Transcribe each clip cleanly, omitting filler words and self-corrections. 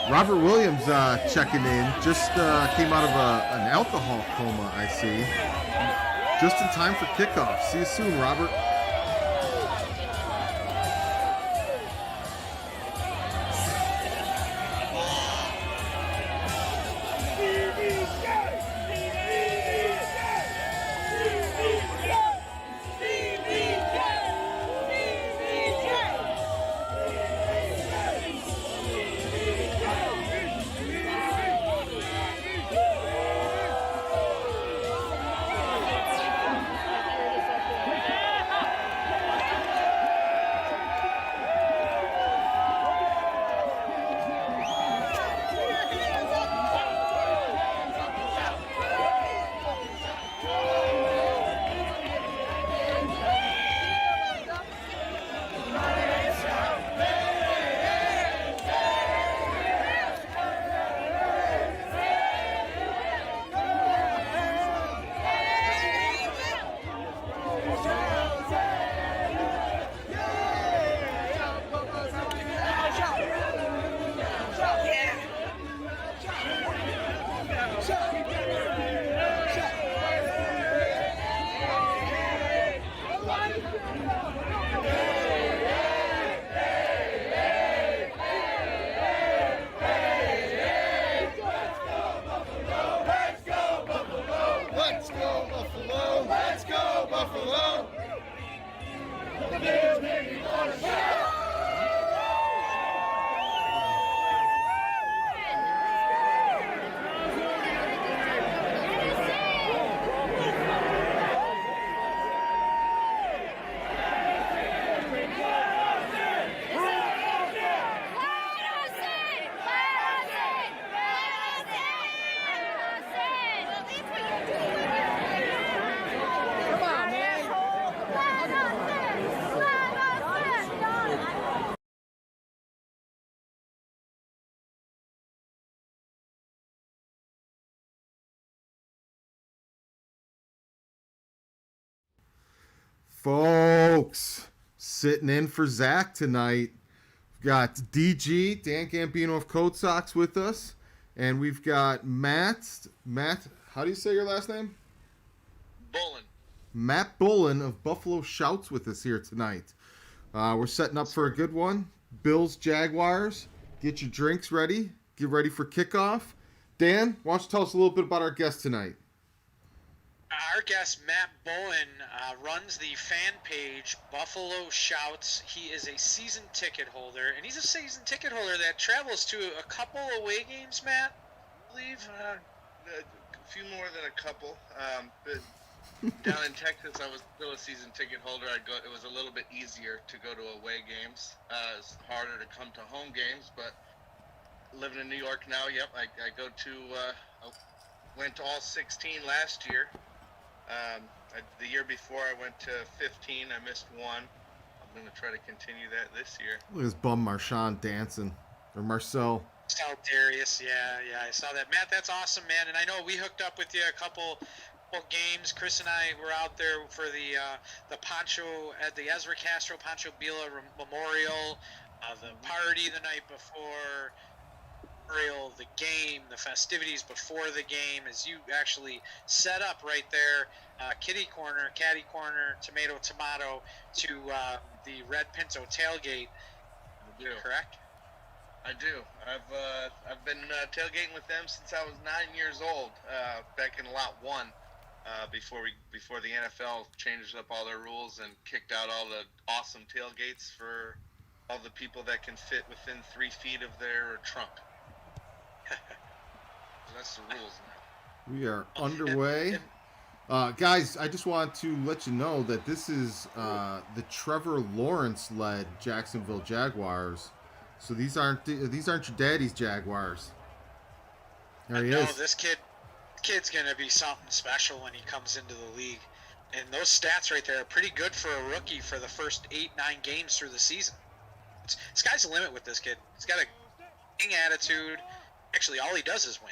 Robert Williams checking in. Just came out of an alcohol coma, I see. Just in time for kickoff. See you soon, Robert. Folks, sitting in for Zach tonight. We've got DG, Dan Gambino of Code Sox with us. And we've got Matt, how do you say your last name? Bullen. Matt Bullen of Buffalo Shouts with us here tonight. We're setting up for a good one. Bills, Jaguars. Get your drinks ready. Get ready for kickoff. Dan, why don't you tell us a little bit about our guest tonight? Our guest, Matt Bullen, runs the fan page Buffalo Shouts. He is a season ticket holder, and he's a season ticket holder that travels to a couple away games, Matt, I believe. A few more than a couple. But down in Texas, I was still a season ticket holder. It was a little bit easier to go to away games. It's harder to come to home games, but living in New York now, yep, I go to, I went to all 16 last year. The year before I went to 15, I missed one. I'm going to try to continue that this year. Look at this bum Marshawn dancing. Or Marcel. Darius, yeah, I saw that. Matt, that's awesome, man. And I know we hooked up with you a couple games. Chris and I were out there for the Pancho at the Ezra Castro Pancho Villa Memorial, the party the night before, the game, the festivities before the game, as you actually set up right there, caddy corner, tomato, to the Red Pinto tailgate. Correct? I do. I've been tailgating with them since I was 9 years old, back in Lot 1, before the NFL changed up all their rules and kicked out all the awesome tailgates for all the people that can fit within 3 feet of their trunk. That's the rules now. We are underway. Guys, I just want to let you know that this is the Trevor Lawrence-led Jacksonville Jaguars. So these aren't your daddy's Jaguars. There he is. This kid's gonna be something special when he comes into the league. And those stats right there are pretty good for a rookie for the first 8-9 games through the season. Sky's the limit with this kid. He's got a winning attitude. Actually, all he does is win.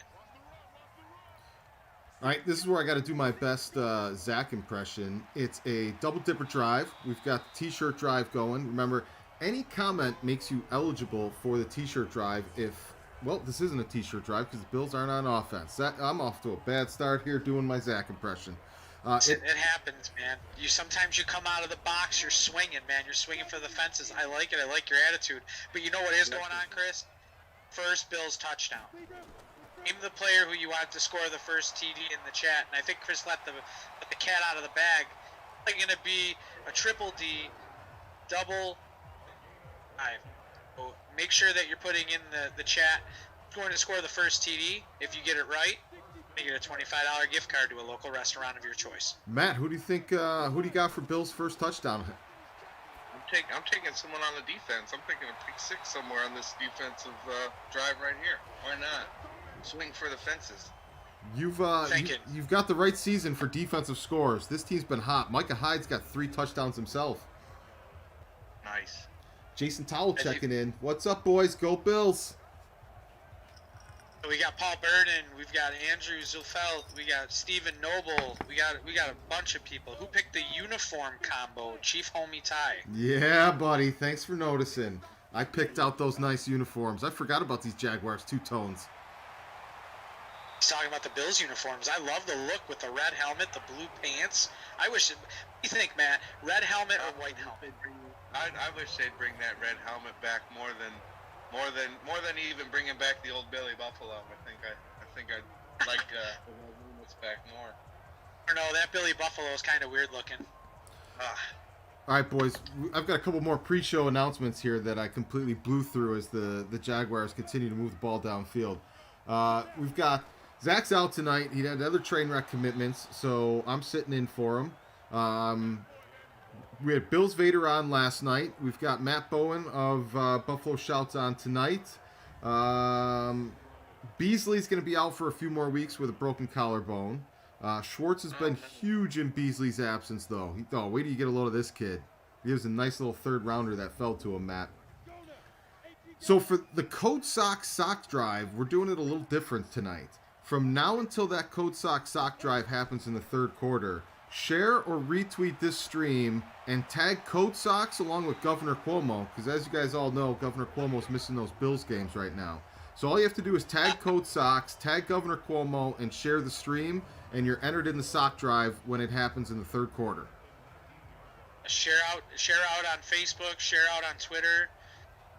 All right, this is where I got to do my best Zach impression. It's a double dipper drive. We've got the t-shirt drive going. Remember, any comment makes you eligible for the t-shirt drive if Well, this isn't a t-shirt drive because the Bills aren't on offense. I'm off to a bad start here doing my Zach impression. It happens, man. Sometimes you come out of the box, you're swinging, man. You're swinging for the fences. I like it. I like your attitude. But you know what is going on, Chris? First Bills touchdown. Name the player who you want to score the first TD in the chat, and I think Chris let the cat out of the bag. It's going to be a triple D, double five. So make sure that you're putting in the chat who's going to score the first TD. If you get it right, you get a $25 gift card to a local restaurant of your choice. Matt, who do you think? Who do you got for Bill's first touchdown? I'm taking someone on the defense. I'm thinking a pick six somewhere on this defensive drive right here. Why not? Swing for the fences. You've got the right season for defensive scores. This team's been hot. Micah Hyde's got 3 touchdowns himself. Nice. Jason Towell checking in. What's up, boys? Go Bills! We got Paul Burden, we've got Andrew Zulfeld, we got Stephen Noble, we got a bunch of people. Who picked the uniform combo? Chief Homie Ty. Yeah, buddy. Thanks for noticing. I picked out those nice uniforms. I forgot about these Jaguars two-tones. He's talking about the Bills uniforms. I love the look with the red helmet, the blue pants. What do you think, Matt? Red helmet or white helmet? I wish they'd bring that red helmet back more than even bringing back the old Billy Buffalo. I think I'd like the helmets back more. I don't know. That Billy Buffalo is kind of weird looking. All right, boys. I've got a couple more pre-show announcements here that I completely blew through as the Jaguars continue to move the ball downfield. We've got Zach's out tonight. He had other train wreck commitments, so I'm sitting in for him. We had Bills Vader on last night. We've got Matt Bowen of Buffalo Shouts on tonight. Beasley's going to be out for a few more weeks with a broken collarbone. Schwartz has been huge in Beasley's absence, though. Wait till you get a load of this kid. He was a nice little third rounder that fell to him, Matt. So for the Code Sock Drive, we're doing it a little different tonight. From now until that Code Sock Drive happens in the third quarter, share or retweet this stream and tag Code Sox along with Governor Cuomo, because as you guys all know, Governor Cuomo's missing those Bills games right now. So all you have to do is tag Code Sox, tag Governor Cuomo, and share the stream, and you're entered in the sock drive when it happens in the third quarter. Share out on Facebook, share out on Twitter,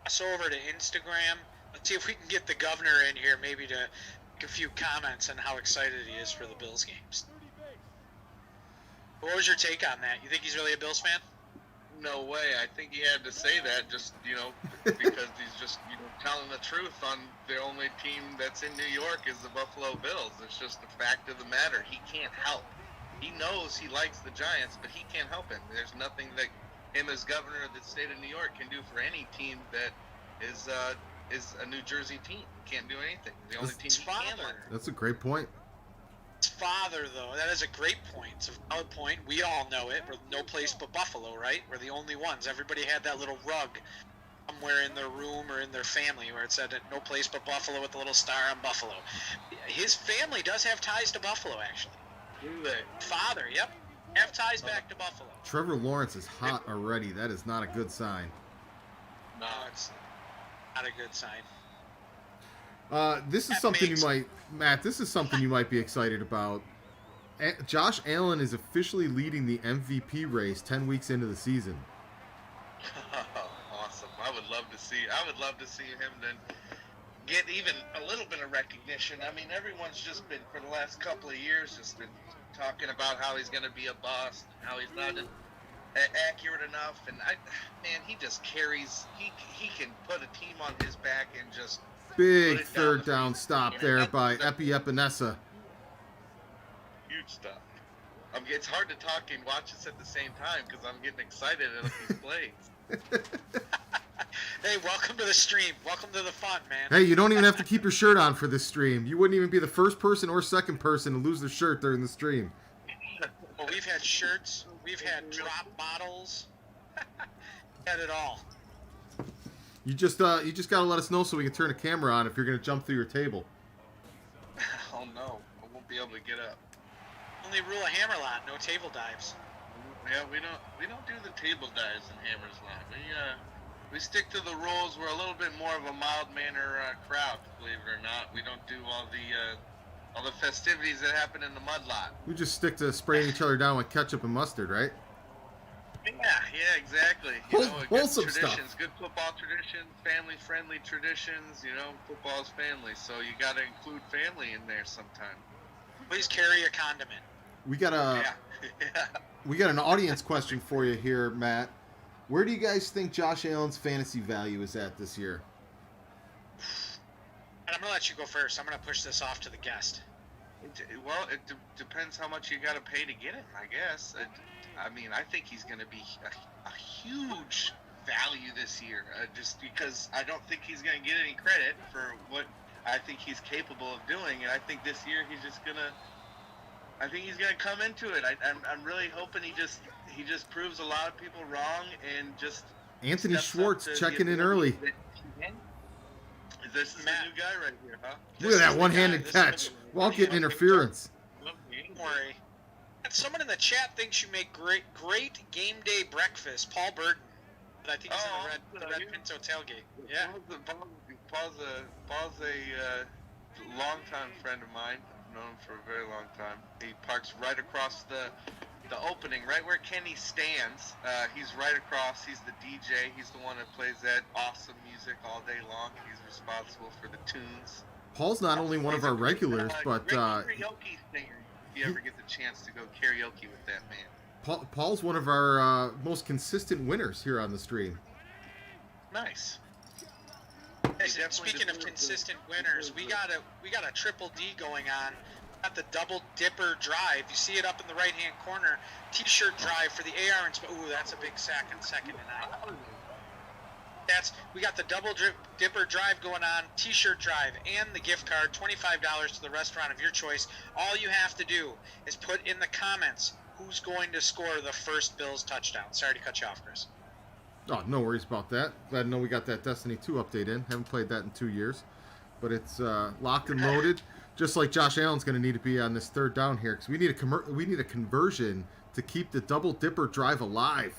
pass over to Instagram. Let's see if we can get the governor in here, maybe to make a few comments on how excited he is for the Bills games. What was your take on that? You think he's really a Bills fan? No way. I think he had to say that just, because he's just, telling the truth on the only team that's in New York is the Buffalo Bills. It's just the fact of the matter. He can't help. He knows he likes the Giants, but he can't help it. There's nothing that him as governor of the state of New York can do for any team that is a New Jersey team. Can't do anything. The only team he can learn. That's a great point. His father, though, that is a great point. It's a valid point. We all know it. We're no place but Buffalo, right? We're the only ones. Everybody had that little rug somewhere in their room or in their family where it said no place but Buffalo with a little star on Buffalo. His family does have ties to Buffalo, actually. Do they? Father, yep. Have ties back to Buffalo. Trevor Lawrence is hot already. That is not a good sign. No, it's not a good sign. This is something you might be excited about. Josh Allen is officially leading the MVP race 10 weeks into the season. Awesome. I would love to see him then get even a little bit of recognition. I mean, everyone's just been, for the last couple of years, just been talking about how he's going to be a bust, how he's not accurate enough, and he just carries. He can put a team on his back and just big third down stop there by Epinesa. Huge stuff. It's hard to talk and watch this at the same time because I'm getting excited at these plays. Hey, welcome to the stream. Welcome to the fun, man. Hey, you don't even have to keep your shirt on for this stream. You wouldn't even be the first person or second person to lose their shirt during the stream. Well, we've had shirts. We've had drop bottles. Had it all. You just gotta let us know so we can turn the camera on if you're gonna jump through your table. Oh no, I won't be able to get up. Only rule of Hammerlot, no table dives. Yeah, we don't do the table dives in Hammer's Lot. We stick to the rules. We're a little bit more of a mild manner crowd, believe it or not. We don't do all the festivities that happen in the mud lot. We just stick to spraying each other down with ketchup and mustard, right? Yeah, exactly. Wholesome good stuff. traditions, good football traditions, family-friendly traditions. Football's family, so you got to include family in there sometime. Please carry a condiment. We got we got an audience question for you here, Matt. Where do you guys think Josh Allen's fantasy value is at this year? And I'm gonna let you go first. I'm gonna push this off to the guest. It depends how much you got to pay to get him, I guess. I think he's going to be a huge value this year, just because I don't think he's going to get any credit for what I think he's capable of doing, and I think this year he's gonna come into it. I'm really hoping he just proves a lot of people wrong and just Anthony Schwartz checking in early. This is the new guy right here, huh? Look at that one-handed catch. Won't get interference. Don't worry. And someone in the chat thinks you make great game day breakfast. Paul Burton. I think he's in the Red Pinto tailgate. Yeah. Paul's a longtime friend of mine. I've known him for a very long time. He parks right across the opening, right where Kenny stands. He's right across. He's the DJ. He's the one that plays that awesome music all day long. He's responsible for the tunes. Paul's not only one of our regulars, but karaoke singer. If you ever get the chance to go karaoke with that man. Paul's one of our most consistent winners here on the stream. Nice. Speaking of consistent winners, we got a triple D going on. Got the double dipper drive. You see it up in the right hand corner. T-shirt drive for the AR and ooh, that's a big sack in second and 9. We got the double dipper drive going on, T-shirt drive, and the gift card, $25 to the restaurant of your choice. All you have to do is put in the comments who's going to score the first Bills touchdown. Sorry to cut you off, Chris. Oh, no worries about that. Glad to know we got that Destiny 2 update in. Haven't played that in 2 years, but it's locked and loaded. Just like Josh Allen's going to need to be on this third down here, because we need a conversion to keep the double dipper drive alive.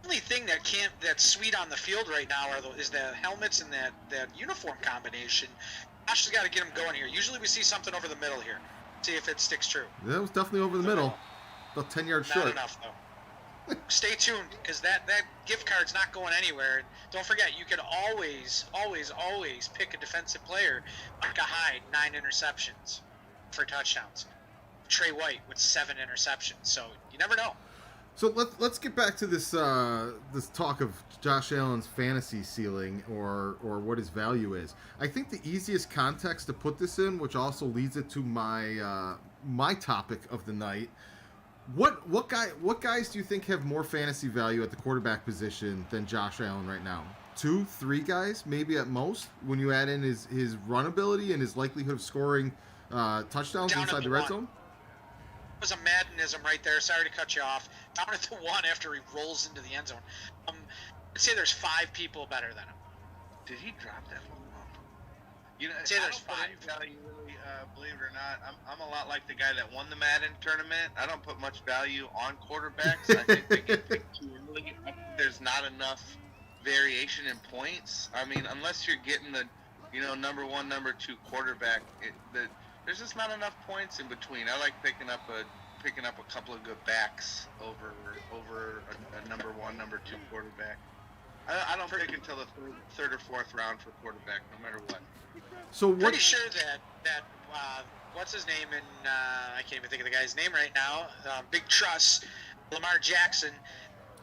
The only thing that's sweet on the field right now is the helmets and that uniform combination. Josh has got to get them going here. Usually we see something over the middle here. See if it sticks true. That was definitely over the middle. About 10 yards short. Not enough, though. Stay tuned, because that gift card's not going anywhere. Don't forget, you can always pick a defensive player. Micah Hyde, 9 interceptions for touchdowns. Trey White with 7 interceptions. So you never know. So let's get back to this this talk of Josh Allen's fantasy ceiling or what his value is. I think the easiest context to put this in, which also leads it to my topic of the night. What guys do you think have more fantasy value at the quarterback position than Josh Allen right now? 2, 3 guys, maybe at most, when you add in his run ability and his likelihood of scoring touchdowns Down inside the red zone? It was a Maddenism right there. Sorry to cut you off. Down at the 1 after he rolls into the end zone. I'd say there's 5 people better than him. Did he drop that one? I'd say there's 5. Value, really, believe it or not, I'm a lot like the guy that won the Madden tournament. I don't put much value on quarterbacks. I think they get picked too early. There's not enough variation in points. I mean, unless you're getting the, number 1, number 2 quarterback, there's just not enough points in between. I like picking up a couple of good backs over a number 1, number 2 quarterback. I don't pick until the third or fourth round for quarterback, no matter what. So pretty sure that what's his name I can't even think of the guy's name right now. Big Truss, Lamar Jackson.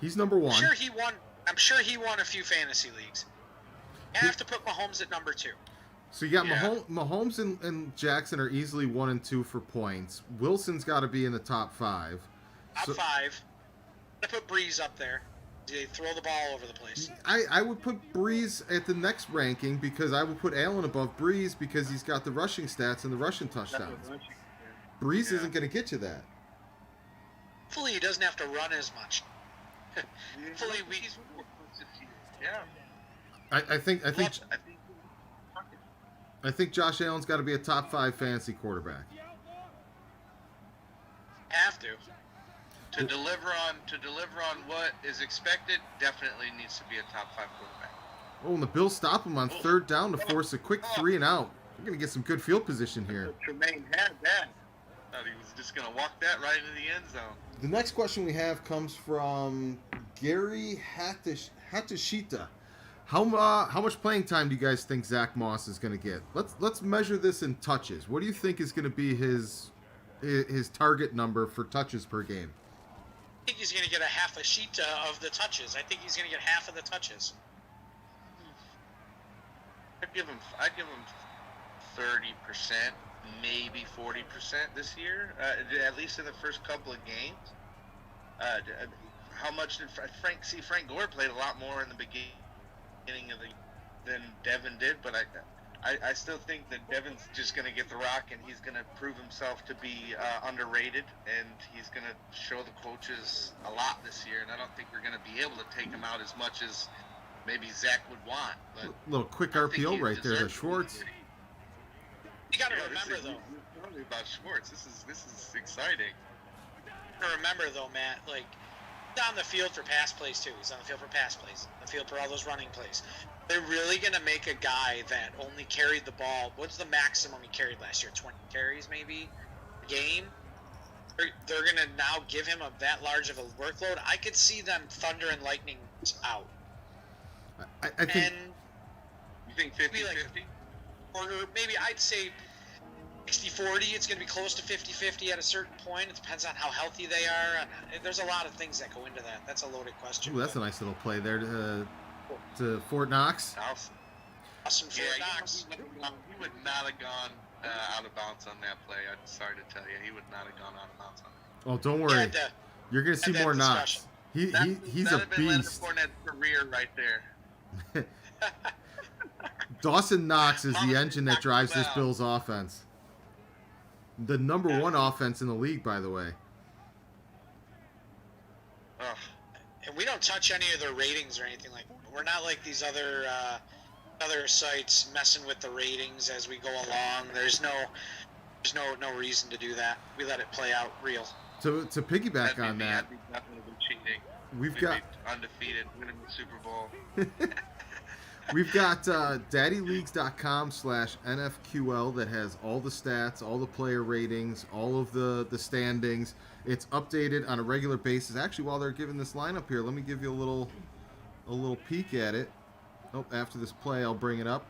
He's number 1. I'm sure he won a few fantasy leagues. You have to put Mahomes at number 2. So you got Mahomes and Jackson are easily 1 and 2 for points. Wilson's got to be in the top 5. Top 5. I put Breeze up there. They throw the ball over the place. I would put Breeze at the next ranking because I would put Allen above Breeze because he's got the rushing stats and the rushing touchdowns. Breeze isn't going to get you that. Hopefully he doesn't have to run as much. Hopefully I think Josh Allen's got to be a top 5 fantasy quarterback. Have to. to deliver on what is expected, definitely needs to be a top 5 quarterback. Oh, and the Bills stop him on third down to force a quick 3 and out. We're going to get some good field position here. Tremaine had that. Thought he was just going to walk that right into the end zone. The next question we have comes from Gary Hatashita. How much playing time do you guys think Zach Moss is going to get? Let's measure this in touches. What do you think is going to be his target number for touches per game? I think he's going to get a half a sheet of the touches. I think he's going to get half of the touches. I'd give him 30%, maybe 40% this year, at least in the first couple of games. How much did Frank Gore played a lot more in the beginning than Devin did, but I still think that Devin's just going to get the rock, and he's going to prove himself to be underrated, and he's going to show the coaches a lot this year, and I don't think we're going to be able to take him out as much as maybe Zach would want. But a little quick RPO right there to Schwartz. You got to remember, though. Tell me about Schwartz. This is exciting. Remember, though, Matt, like, he's on the field for pass plays, too. He's on the field for pass plays, on the field for all those running plays. They're really going to make a guy that only carried the ball. What's the maximum he carried last year? 20 carries, maybe, a game? They're going to now give him that large of a workload. I could see them thunder and lightning out. I think. You think 50-50? Or maybe I'd say 60-40. It's going to be close to 50-50 at a certain point. It depends on how healthy they are. And there's a lot of things that go into that. That's a loaded question. Ooh, that's a nice little play there to Fort Knox. Awesome Fort Knox. He would not have gone out of bounds on that play. I'm sorry to tell you, he would not have gone out of bounds on that. Oh, don't worry. You're going to see more Knox. He's a beast. Leonard Fournette's career right there. Dawson Knox is the engine that drives this Bills offense. The number 1 offense in the league, by the way. And we don't touch any of their ratings or anything like that. We're not like these other sites messing with the ratings as we go along. There's no reason to do that. We let it play out real. To piggyback on that, I'd be definitely cheating. We've got undefeated, winning the Super Bowl. We've got daddyleagues.com/NFQL that has all the stats, all the player ratings, all of the standings. It's updated on a regular basis. Actually, while they're giving this lineup here, let me give you a little peek at it. Oh, after this play, I'll bring it up.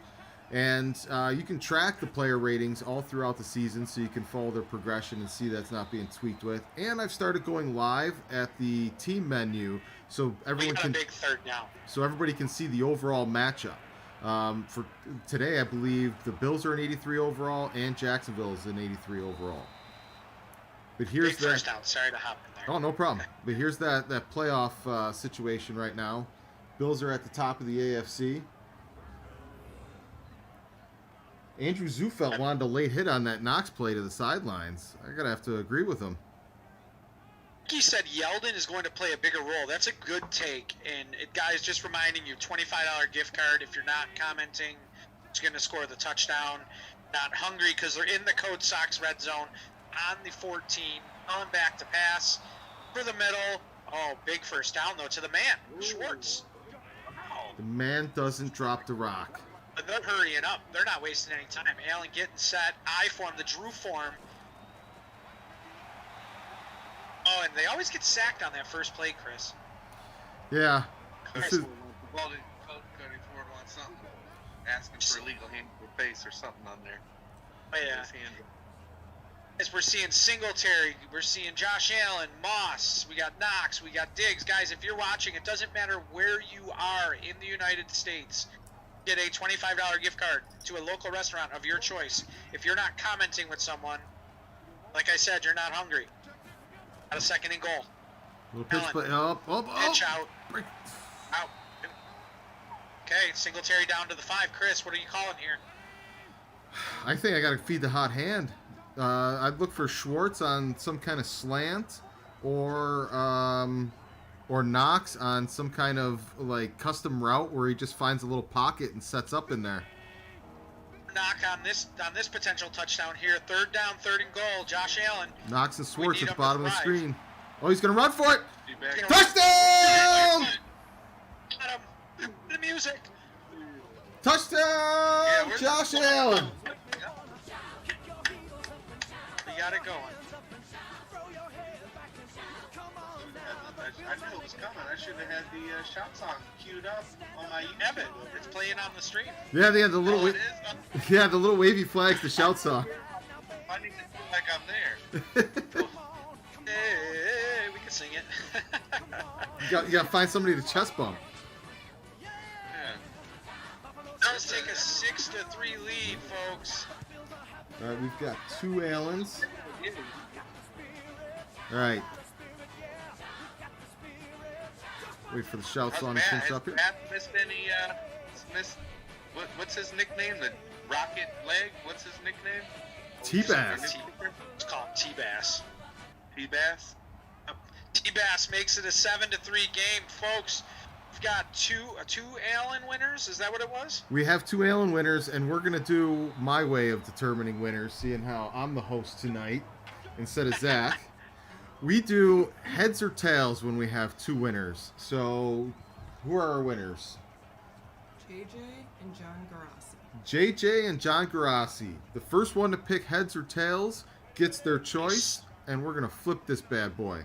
And you can track the player ratings all throughout the season, so you can follow their progression and see that's not being tweaked with. And I've started going live at the team menu, so everyone can. We got a big third now. So everybody can see the overall matchup. For today, I believe the Bills are an 83 overall, and Jacksonville is an 83 overall. But here's big first down. Sorry to hop in there. Oh, no problem. But here's that playoff situation right now. Bills are at the top of the AFC. Andrew Zufelt wanted a late hit on that Knox play to the sidelines. I gotta have to agree with him. He said Yeldon is going to play a bigger role. That's a good take. And guys, just reminding you, $25 gift card if you're not commenting. It's going to score the touchdown. Not hungry because they're in the Code Sox red zone on the 14. Going back to pass for the middle. Oh, big first down though to the man, Schwartz. Oh. The man doesn't drop the rock. But they're hurrying up. They're not wasting any time. Allen getting set. I form, the Drew form. Oh, and they always get sacked on that first play, Chris. Yeah. Cody Ford wants something. Asking for a legal hand to the face or something on there. Oh, yeah. As we're seeing Singletary, we're seeing Josh Allen, Moss, we got Knox, we got Diggs. Guys, if you're watching, it doesn't matter where you are in the United States. Get a $25 gift card to a local restaurant of your choice. If you're not commenting with someone, like I said, you're not hungry. Got a second and goal. Little pitch play. Pitch out. Out. Okay, Singletary down to the 5. Chris, what are you calling here? I think I got to feed the hot hand. I'd look for Schwartz on some kind of slant, or Knox on some kind of like custom route where he just finds a little pocket and sets up in there. Knock on this potential touchdown here. Third down, third and goal. Josh Allen. Knox and Schwartz at the bottom of the screen. Oh, he's going to run for it. Be back. Touchdown! Got him. The music. Touchdown, where's Josh the- Allen. We got it going. I knew it was coming. I should have had the shot song queued up on my Have it. It's playing on the stream. Yeah, they had the little, Oh, it is? yeah, the little wavy flags, the shout song. I need to feel like I'm there. Hey, we can sing it. You got to find somebody to chest bump. Yeah. Let's take a 6-3 lead, folks. All right, we've got 2 Allens. All right. Wait for the shout song to finish up here. Has Matt missed any, what's his nickname? The Rocket Leg? What's his nickname? T-Bass. It's called T-Bass. T-Bass? T-Bass makes it a 7-3 game, folks. We've got two Allen winners. Is that what it was? We have 2 Allen winners, and we're going to do my way of determining winners, seeing how I'm the host tonight instead of Zach. We do heads or tails when we have 2 winners. So, who are our winners? JJ and John Garassi. JJ and John Garassi. The first one to pick heads or tails gets their choice, and we're going to flip this bad boy.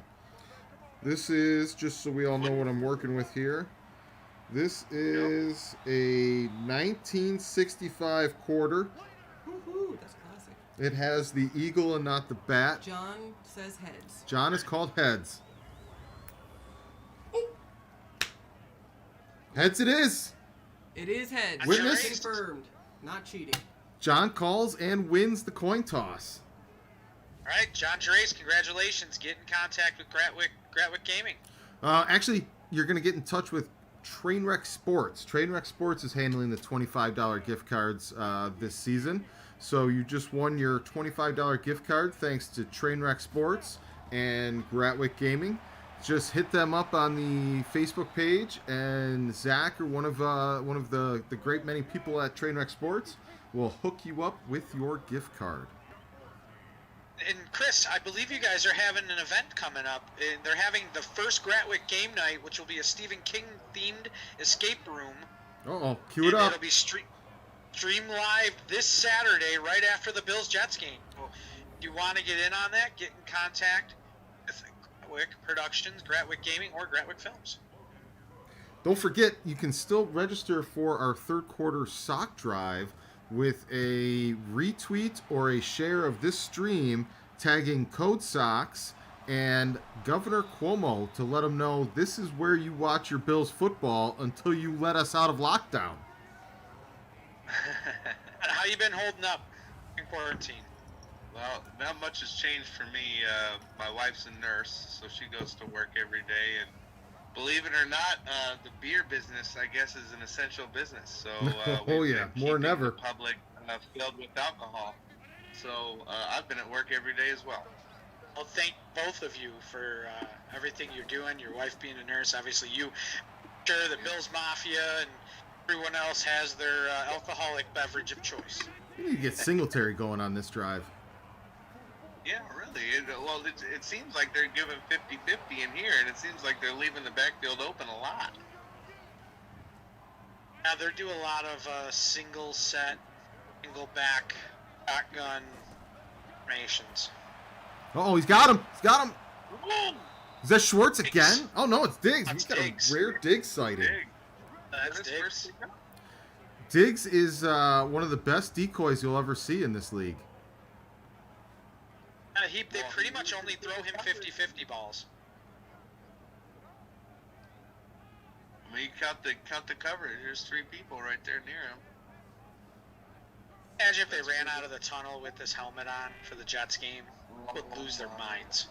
This is, just so we all know what I'm working with here, this is a 1965 quarter. Woohoo, that's classic. It has the eagle and not the bat. John says heads. John is called heads. Heads it is. It is heads. Witness? Confirmed. Not cheating. John calls and wins the coin toss. All right, John Gerace, congratulations. Get in contact with Gratwick Gaming. Actually, you're going to get in touch with Trainwreck Sports. Trainwreck Sports is handling the $25 gift cards this season. So you just won your $25 gift card thanks to Trainwreck Sports and Gratwick Gaming. Just hit them up on the Facebook page, and Zach or one of the great many people at Trainwreck Sports will hook you up with your gift card. And Chris, I believe you guys are having an event coming up. And they're having the first Gratwick game night, which will be a Stephen King themed escape room. Uh-oh, cue it up. It'll be stream live this Saturday, right after the Bills Jets game. So if you want to get in on that, get in contact with Gratwick Productions, Gratwick Gaming, or Gratwick Films. Don't forget, you can still register for our third quarter sock drive with a retweet or a share of this stream tagging Code Sox and Governor Cuomo to let them know this is where you watch your Bills football until you let us out of lockdown. How you been holding up in quarantine? Well, not much has changed for me. My wife's a nurse, so she goes to work every day, and believe it or not, the beer business, I guess, is an essential business. So Oh, we've yeah, been more than keeping ever. the public filled with alcohol. So I've been at work every day as well. Well, thank both of you for everything you're doing. Your wife being a nurse, obviously you, sure the Bills Mafia and everyone else has their alcoholic beverage of choice. We need to get Singletary going on this drive. Yeah, really. It seems like they're giving 50-50 in here, and it seems like they're leaving the backfield open a lot. Now they do a lot of single back, shotgun formations. Oh, he's got him. He's got him. Whoa! Is that Schwartz Diggs. again? Oh, no, it's Diggs. That's He's got Diggs. a rare Diggs sighting. Big. That's His Diggs. first pickup? Diggs is one of the best decoys you'll ever see in this league. They pretty much only throw him 50-50 balls. I mean, you count the coverage. There's 3 people right there near him. Imagine if they ran out of the tunnel with this helmet on for the Jets game. Would lose their minds.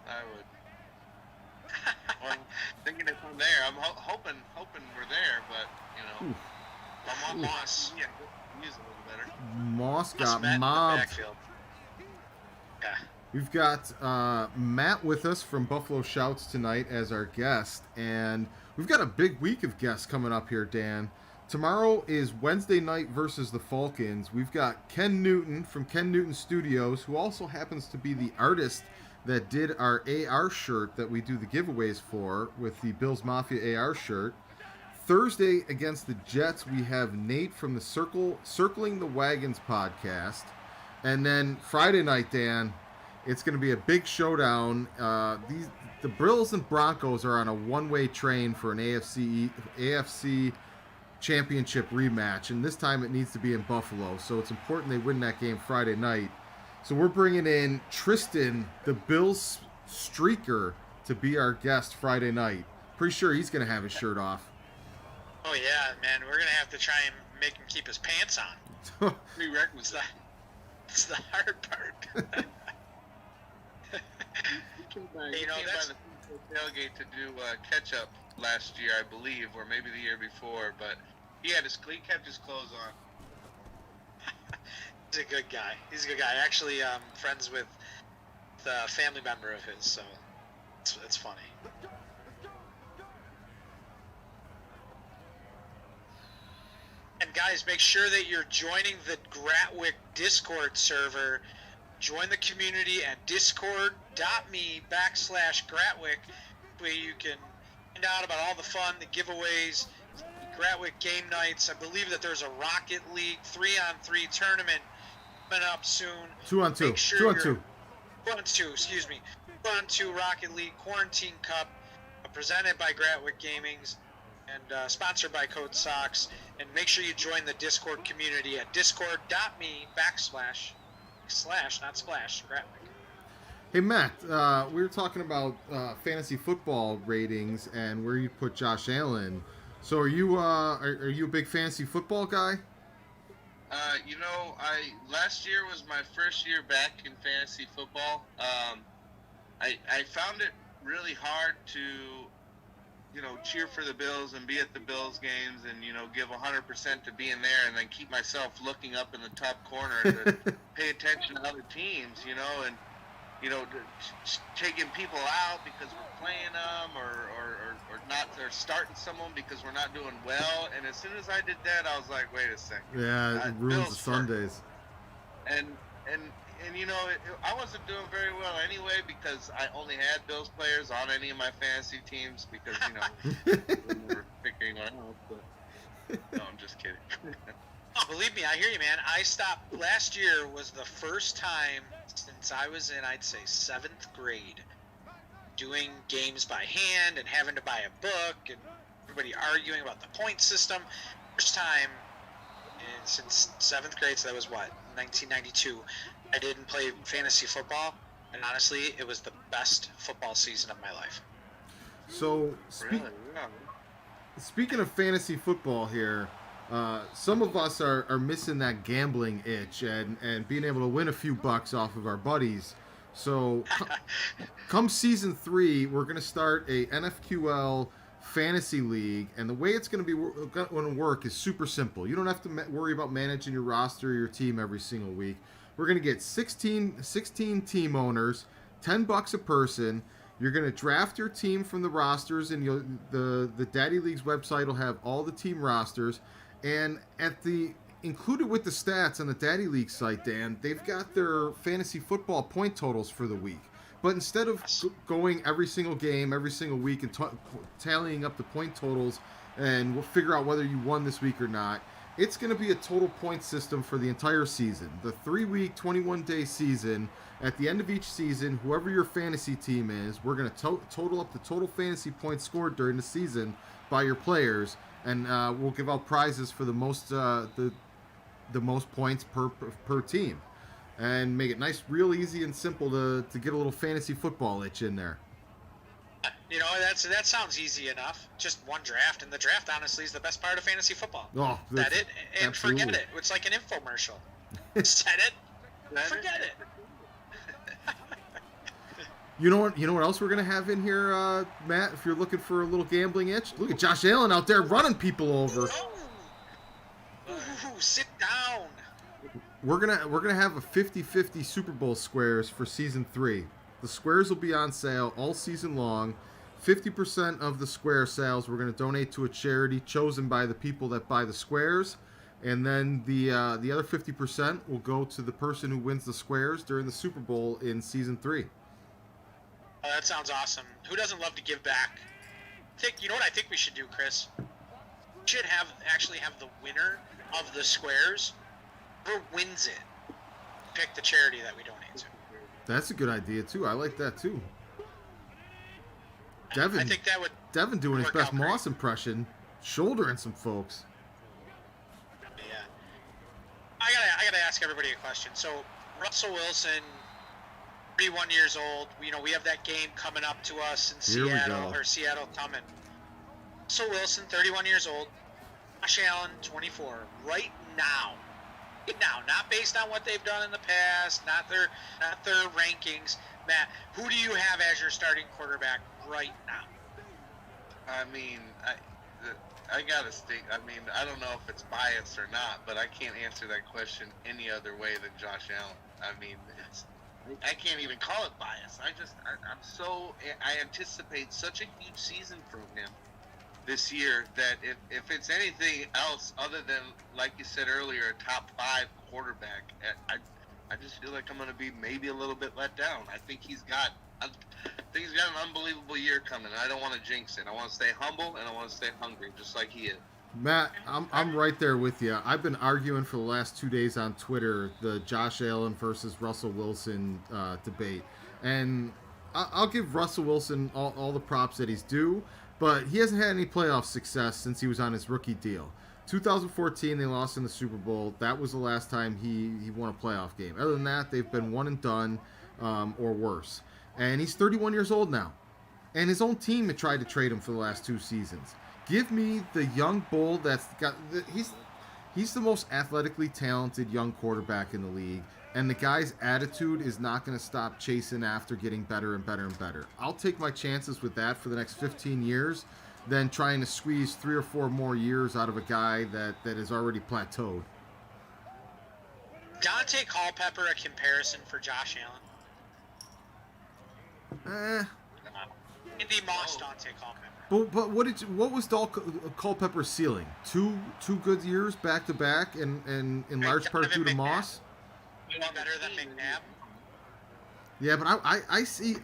I would. Well, thinking if I'm there, I'm hoping we're there, but you know, Oof. I'm on Moss. Yeah, use a little better. Moss Moss got met in the mobbed. backfield. Yeah. We've got Matt with us from Buffalo Shouts tonight as our guest, and we've got a big week of guests coming up here, Dan. Tomorrow is Wednesday night versus the Falcons. We've got Ken Newton from Ken Newton Studios, who also happens to be the artist that did our AR shirt that we do the giveaways for with the Bills Mafia AR shirt. Thursday against the Jets, we have Nate from the Circling the Wagons podcast. And then Friday night, Dan, it's going to be a big showdown. The Bills and Broncos are on a one-way train for an AFC championship rematch, and this time it needs to be in Buffalo. So it's important they win that game Friday night. So we're bringing in Tristan, the Bills streaker, to be our guest Friday night. Pretty sure he's going to have his shirt off. Oh yeah, man, we're gonna have to try and make him keep his pants on. Prerequisite. It's the hard part. He came by the tailgate to do catch-up last year, I believe, or maybe the year before, but he kept his clothes on. He's a good guy. He's a good guy. Actually, friends with the family member of his, so it's funny. And guys, make sure that you're joining the Gratwick Discord server. Join the community at discord.me/Gratwick, where you can find out about all the fun, the giveaways, Gratwick game nights. I believe that there's a Rocket League 3-on-3 tournament coming up soon. 2-on-2. Make sure 2-on-2. 2-on-2, excuse me. 2-on-2 Rocket League Quarantine Cup, presented by Gratwick Gamings and sponsored by Code Sox. And make sure you join the Discord community at discord.me/Gratwick. Hey, Matt, we were talking about fantasy football ratings and where you put Josh Allen. So are you a big fantasy football guy? Last year was my first year back in fantasy football. I found it really hard to, cheer for the Bills and be at the Bills games and, give 100% to being there and then keep myself looking up in the top corner to pay attention to other teams, and, taking people out because we're playing them or not, or starting someone because we're not doing well. And as soon as I did that, I was like, wait a second. Yeah, it ruins the Sundays. And I wasn't doing very well anyway because I only had Bills players on any of my fantasy teams because, we were picking one else. But no, I'm just kidding. Oh, believe me, I hear you, man. I stopped. Last year was the first time since I was in, I'd say, 7th grade, doing games by hand and having to buy a book and everybody arguing about the point system. First time since 7th grade, so that was what, 1992. I didn't play fantasy football, and honestly, it was the best football season of my life. So, speaking of fantasy football here, some of us are missing that gambling itch and being able to win a few bucks off of our buddies. So, come season 3, we're going to start a NFQL fantasy league, and the way it's going to work is super simple. You don't have to worry about managing your roster or your team every single week. We're going to get 16 team owners, $10 a person. You're going to draft your team from the rosters, and the Daddy League's website will have all the team rosters. And included with the stats on the Daddy League site, Dan, they've got their fantasy football point totals for the week. But instead of going every single game, every single week, and tallying up the point totals, and we'll figure out whether you won this week or not, it's going to be a total point system for the entire season. The 3-week, 21-day season. At the end of each season, whoever your fantasy team is, we're going to total up the total fantasy points scored during the season by your players, and we'll give out prizes for the most points per team, and make it nice, real easy and simple to get a little fantasy football itch in there. That sounds easy enough. Just one draft, and the draft honestly is the best part of fantasy football. Oh, that it, and absolutely. Forget it. It's like an infomercial. Set it, forget it. You know what else we're gonna have in here, Matt? If you're looking for a little gambling itch, look at Josh Allen out there running people over. Ooh, sit down. We're gonna have a 50-50 Super Bowl squares for season 3. The squares will be on sale all season long. 50% of the square sales we're going to donate to a charity chosen by the people that buy the squares, and then the other 50% will go to the person who wins the squares during the Super Bowl in season 3. Oh, that sounds awesome. Who doesn't love to give back? You know what I think we should do, Chris? We should actually have the winner of the squares, whoever wins it, pick the charity that we donate to. That's a good idea too. I like that too. Devin, I think that would Devin doing his work best out great. Moss impression, shouldering some folks. Yeah. I gotta ask everybody a question. So Russell Wilson, 31 years old. You know, we have that game coming up to us in Here we Seattle, go. or Seattle coming. Russell Wilson, 31 years old. Josh Allen, 24. Right now, not based on what they've done in the past, not their rankings. Matt, who do you have as your starting quarterback right now? I mean, I gotta stick. I mean, I don't know if it's biased or not, but I can't answer that question any other way than Josh Allen. I mean, I can't even call it bias. I anticipate such a huge season from him this year that if it's anything else other than, like you said earlier, a top 5 quarterback, I just feel like I'm going to be maybe a little bit let down. I think he's got an unbelievable year coming. I don't want to jinx it. I want to stay humble and I want to stay hungry, just like he is. Matt, I'm right there with you. I've been arguing for the last 2 days on Twitter the Josh Allen versus Russell Wilson debate, and I'll give Russell Wilson all the props that he's due, but he hasn't had any playoff success since he was on his rookie deal. 2014, they lost in the Super Bowl. That was the last time he won a playoff game. Other than that, they've been one and done or worse. And he's 31 years old now, and his own team had tried to trade him for the last 2 seasons. Give me the young bull that's got. He's the most athletically talented young quarterback in the league, and the guy's attitude is not going to stop chasing after getting better and better and better. I'll take my chances with that for the next 15 years than trying to squeeze 3 or 4 more years out of a guy that is already plateaued. Dante Culpepper a comparison for Josh Allen? Andy Moss, Dante Culpepper. But what was Culpepper's ceiling? Two good years back to back, and in large part due to Moss. Better than McNabb. Yeah, but I see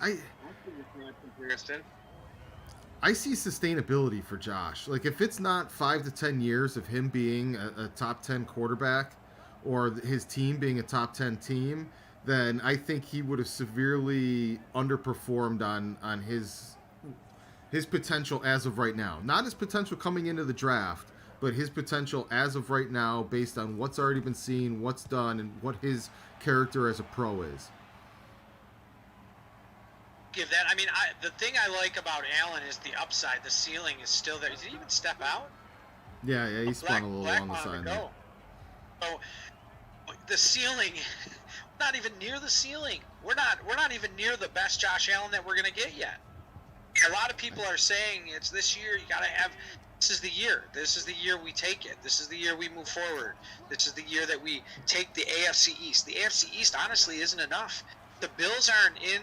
sustainability for Josh. Like, if it's not 5 to 10 years of him being a top 10 quarterback, or his team being a top 10 team, then I think he would have severely underperformed on his potential as of right now. Not his potential coming into the draft, but his potential as of right now based on what's already been seen, what's done, and what his character as a pro is. Give that. I mean, the thing I like about Allen is the upside. The ceiling is still there. Did he even step out? Yeah, he spun a little on the side there. So the ceiling, not even near the ceiling. We're not even near the best Josh Allen that we're gonna get yet. A lot of people are saying it's this year. You gotta have. This is the year. This is the year we take it. This is the year we move forward. This is the year that we take the AFC East. The AFC East honestly isn't enough. The Bills aren't in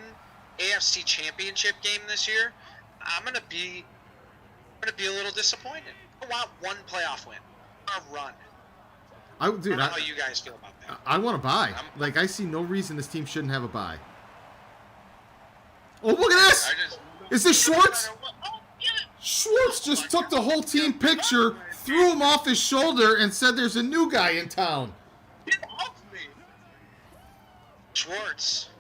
AFC Championship game this year. I'm gonna be a little disappointed. I want one playoff win, a run. I don't know how you guys feel about that. I want to buy. Like, I see no reason this team shouldn't have a buy. Oh, look at this! Is this Schwartz? Schwartz just took the whole team picture, threw him off his shoulder, and said there's a new guy in town. Get off me! Schwartz,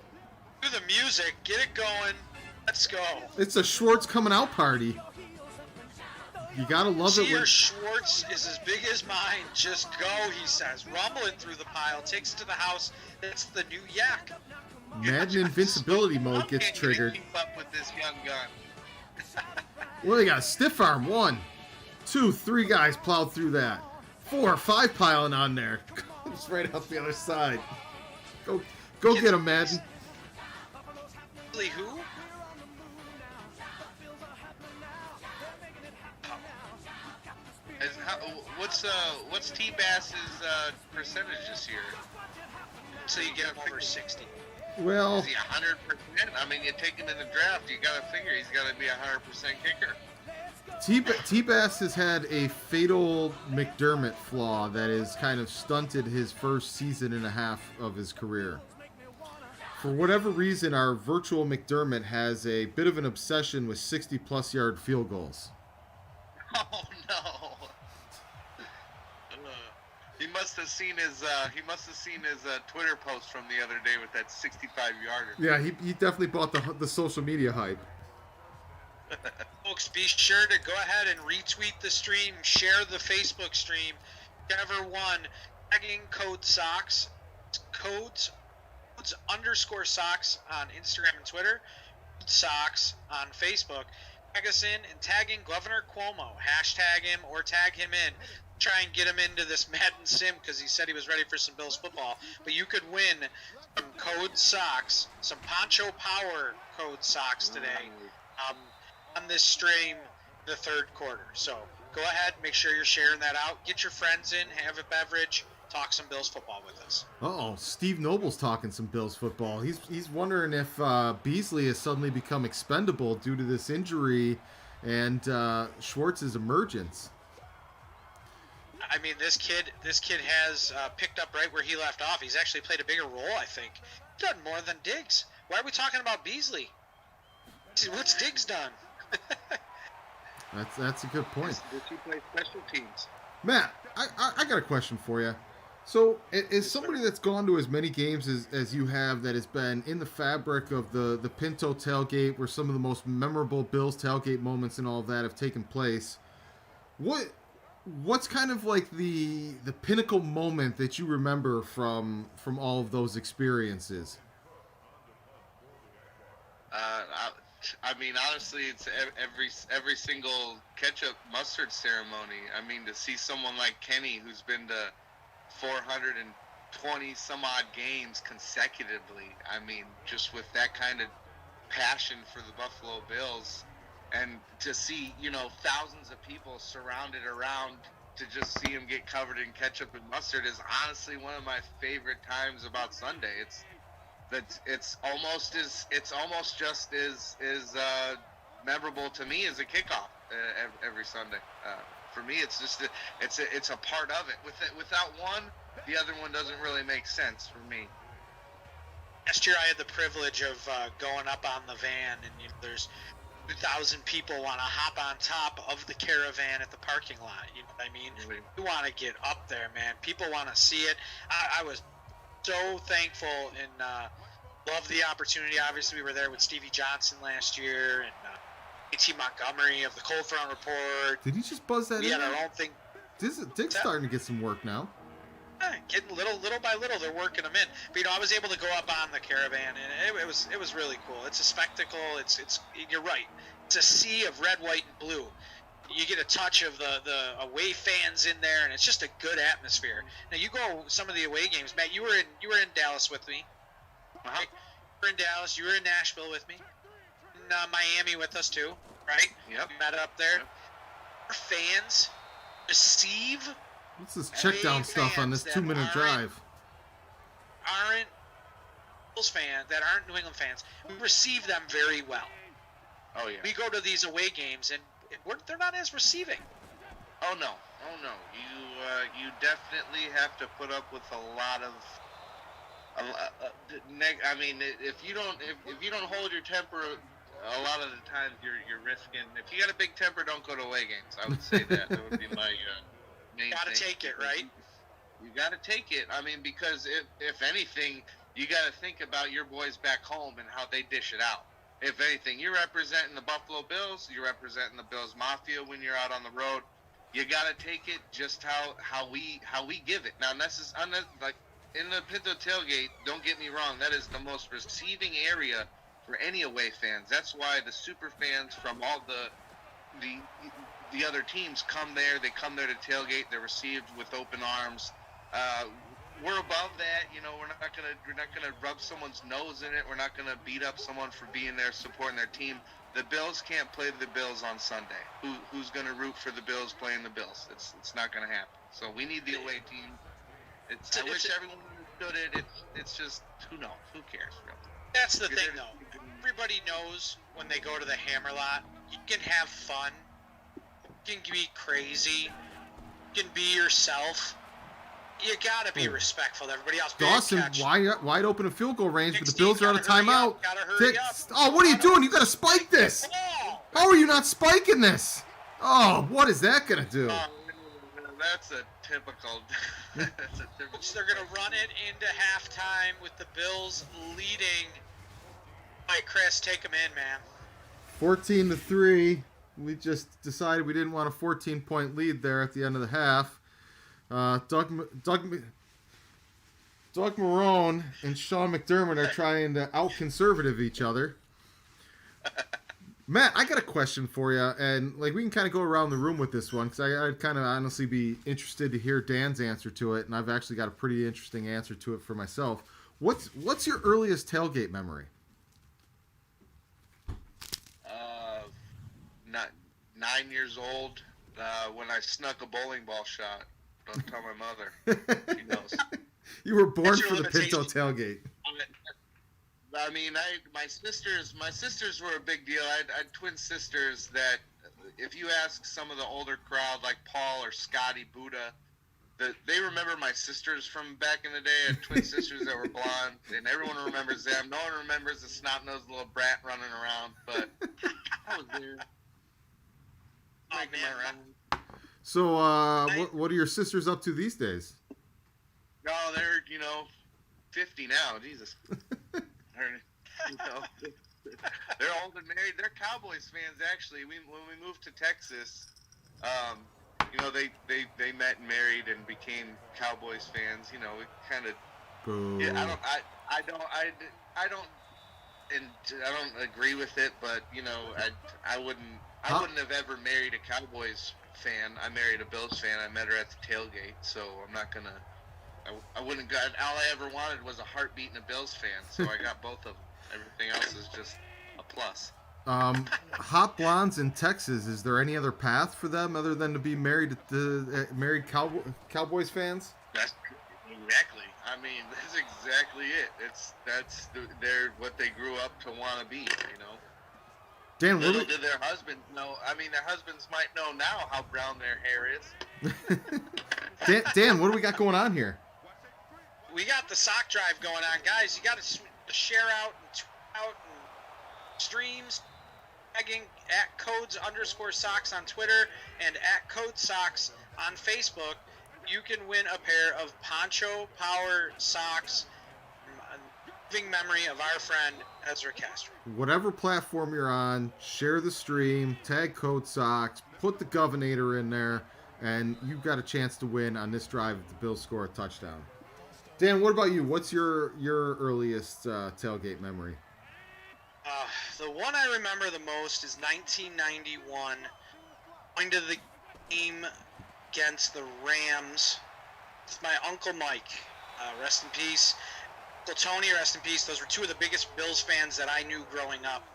do the music, get it going. Let's go. It's a Schwartz coming out party. You gotta love it. Your Schwartz is as big as mine. Just go, he says. Rumbling through the pile, takes it to the house. That's the new yak. Madden invincibility mode gets triggered. Keep up with this young gun. Well, they got a stiff arm. 1, 2, 3 guys plowed through that. 4, 5 piling on there. It's right out the other side. Go get him, Madden. Who? What's T-Bass's percentage this year? So you get him over 60. Well, is he 100%? I mean, you take him in the draft, you gotta figure he's gotta be a 100% kicker. T-Bass has had a fatal McDermott flaw that has kind of stunted his first season and a half of his career. For whatever reason, our virtual McDermott has a bit of an obsession with 60-plus yard field goals. Oh no! He must have seen his Twitter post from the other day with that 65-yarder. Yeah, he definitely bought the social media hype. Folks, be sure to go ahead and retweet the stream, share the Facebook stream, whichever one, tagging code SOCKS, codes underscore SOCKS on Instagram and Twitter, SOCKS on Facebook. Tag us in and tagging Governor Cuomo. Hashtag him or tag him in. Try and get him into this Madden sim because he said he was ready for some Bills football. But you could win some code SOCKS, some Poncho Power code SOCKS today on this stream the third quarter. So go ahead, make sure you're sharing that out. Get your friends in, have a beverage, talk some Bills football with us. Uh-oh, Steve Noble's talking some Bills football. He's wondering if Beasely has suddenly become expendable due to this injury and Schwartz's emergence. I mean, this kid has picked up right where he left off. He's actually played a bigger role, I think. He's done more than Diggs. Why are we talking about Beasely? What's Diggs done? That's a good point. Did he play special teams? Matt, I got a question for you. So, as somebody that's gone to as many games as you have, that has been in the fabric of the Pinto tailgate, where some of the most memorable Bills tailgate moments and all of that have taken place, what's kind of like the pinnacle moment that you remember from all of those experiences? I mean, honestly, it's every single ketchup mustard ceremony. I mean, to see someone like Kenny, who's been to 420 some odd games consecutively, I mean, just with that kind of passion for the Buffalo Bills, and to see, thousands of people surrounded around to just see him get covered in ketchup and mustard is honestly one of my favorite times about Sunday. It's almost just as memorable to me as a kickoff every Sunday. For me, it's just it's a part of it. Without one, the other one doesn't really make sense for me. Last year, I had the privilege of going up on the van, and there's 2,000 people want to hop on top of the caravan at the parking lot. You know what I mean? You want to get up there, man. People want to see it. I was so thankful and love the opportunity. Obviously, we were there with Stevie Johnson last year and A.T. Montgomery of the Cold Front Report. Did he just buzz that in? We had our own thing. Dick's starting to get some work now. Getting little by little, they're working them in. But I was able to go up on the caravan, and it was really cool. It's a spectacle. It's you're right. It's a sea of red, white, and blue. You get a touch of the away fans in there, and it's just a good atmosphere. Now you go some of the away games, Matt. You were in Dallas with me. Right? You were in Dallas. You were in Nashville with me. In Miami with us too, right? Yep. We met up there. Our fans receive. What's this check down stuff on this 2-minute drive? Aren't Bills fans that aren't New England fans? We receive them very well. Oh yeah. We go to these away games and they're not as receiving. Oh no. You definitely have to put up with a lot of. I mean, if you don't hold your temper, a lot of the times you're risking. If you got a big temper, don't go to away games. I would say that would be my. You gotta take it, right? You gotta take it. I mean, because if anything, you gotta think about your boys back home and how they dish it out. If anything, you're representing the Buffalo Bills. You're representing the Bills Mafia when you're out on the road. You gotta take it just how we give it. Now, like in the Pinto tailgate, don't get me wrong. That is the most receiving area for any away fans. That's why the super fans from all the other teams come there. They come there to tailgate. They're received with open arms. We're above that. We're not gonna rub someone's nose in it. We're not gonna beat up someone for being there supporting their team. The Bills can't play the Bills on Sunday. Who's gonna root for the Bills playing the Bills? It's not gonna happen. So we need the away team. I wish everyone understood it. It's just who knows? Who cares? Really? That's the thing, though. Everybody knows when they go to the Hammer Lot, you can have fun. You can be crazy. You can be yourself. You gotta be respectful to everybody else. Big Dawson, catch. wide open in field goal range, but the 16, Bills are out of gotta hurry timeout. up, gotta hurry up. Oh, what are you doing? You got to spike this. Oh, How are you not spiking this? Oh, what is that going to do? That's a typical. That's a typical. they're gonna run it into halftime with the Bills leading. All right, Chris, take them in, man. 14-3. We just decided we didn't want a 14-point lead there at the end of the half. Doug Marone and Sean McDermott are trying to out-conservative each other. Matt, I got a question for you, and like we can kind of go around the room with this one because I'd kind of honestly be interested to hear Dan's answer to it, and I've actually got a pretty interesting answer to it for myself. What's your earliest tailgate memory? Not 9 years old when I snuck a bowling ball shot. Don't tell my mother. She knows. You were born That's your for the limitation. Pinto tailgate. I mean, my sisters were a big deal. I had twin sisters that, if you ask some of the older crowd, like Paul or Scotty Buddha, they remember my sisters from back in the day. I had twin sisters that were blonde, and everyone remembers them. No one remembers the snot-nosed little brat running around, but I was there. Oh, Making man. my rounds. So, what are your sisters up to these days? No, they're 50 now. Jesus. They're old and married. They're Cowboys fans, actually. When we moved to Texas, they met and married and became Cowboys fans. We kind of. Yeah, I don't agree with it, but I wouldn't have ever married a Cowboys fan. I married a Bills fan. I met her at the tailgate, so I'm not gonna. I wouldn't got. All I ever wanted was a heartbeat and a Bills fan, so I got both of them. Everything else is just a plus. Hot blondes in Texas. Is there any other path for them other than to be married Cowboys fans? That's exactly. I mean, that's exactly it. They're what they grew up to want to be. Dan, Little did their husbands know. I mean, their husbands might know now how brown their hair is. Dan, what do we got going on here? We got the sock drive going on, guys. You got to share out and tweet out and streams, tagging at @codes_socks on Twitter and @codesocks on Facebook. You can win a pair of Poncho Power socks, living memory of our friend Ezra Castro. Whatever platform you're on, share the stream, tag Code Socks, put the Governor in there, and you've got a chance to win on this drive if the Bills score a touchdown. Dan, what about you? What's your earliest tailgate memory? The one I remember the most is 1991, going to the game against the Rams with my Uncle Mike. Rest in peace. Uncle Tony, rest in peace. Those were two of the biggest Bills fans that I knew growing up.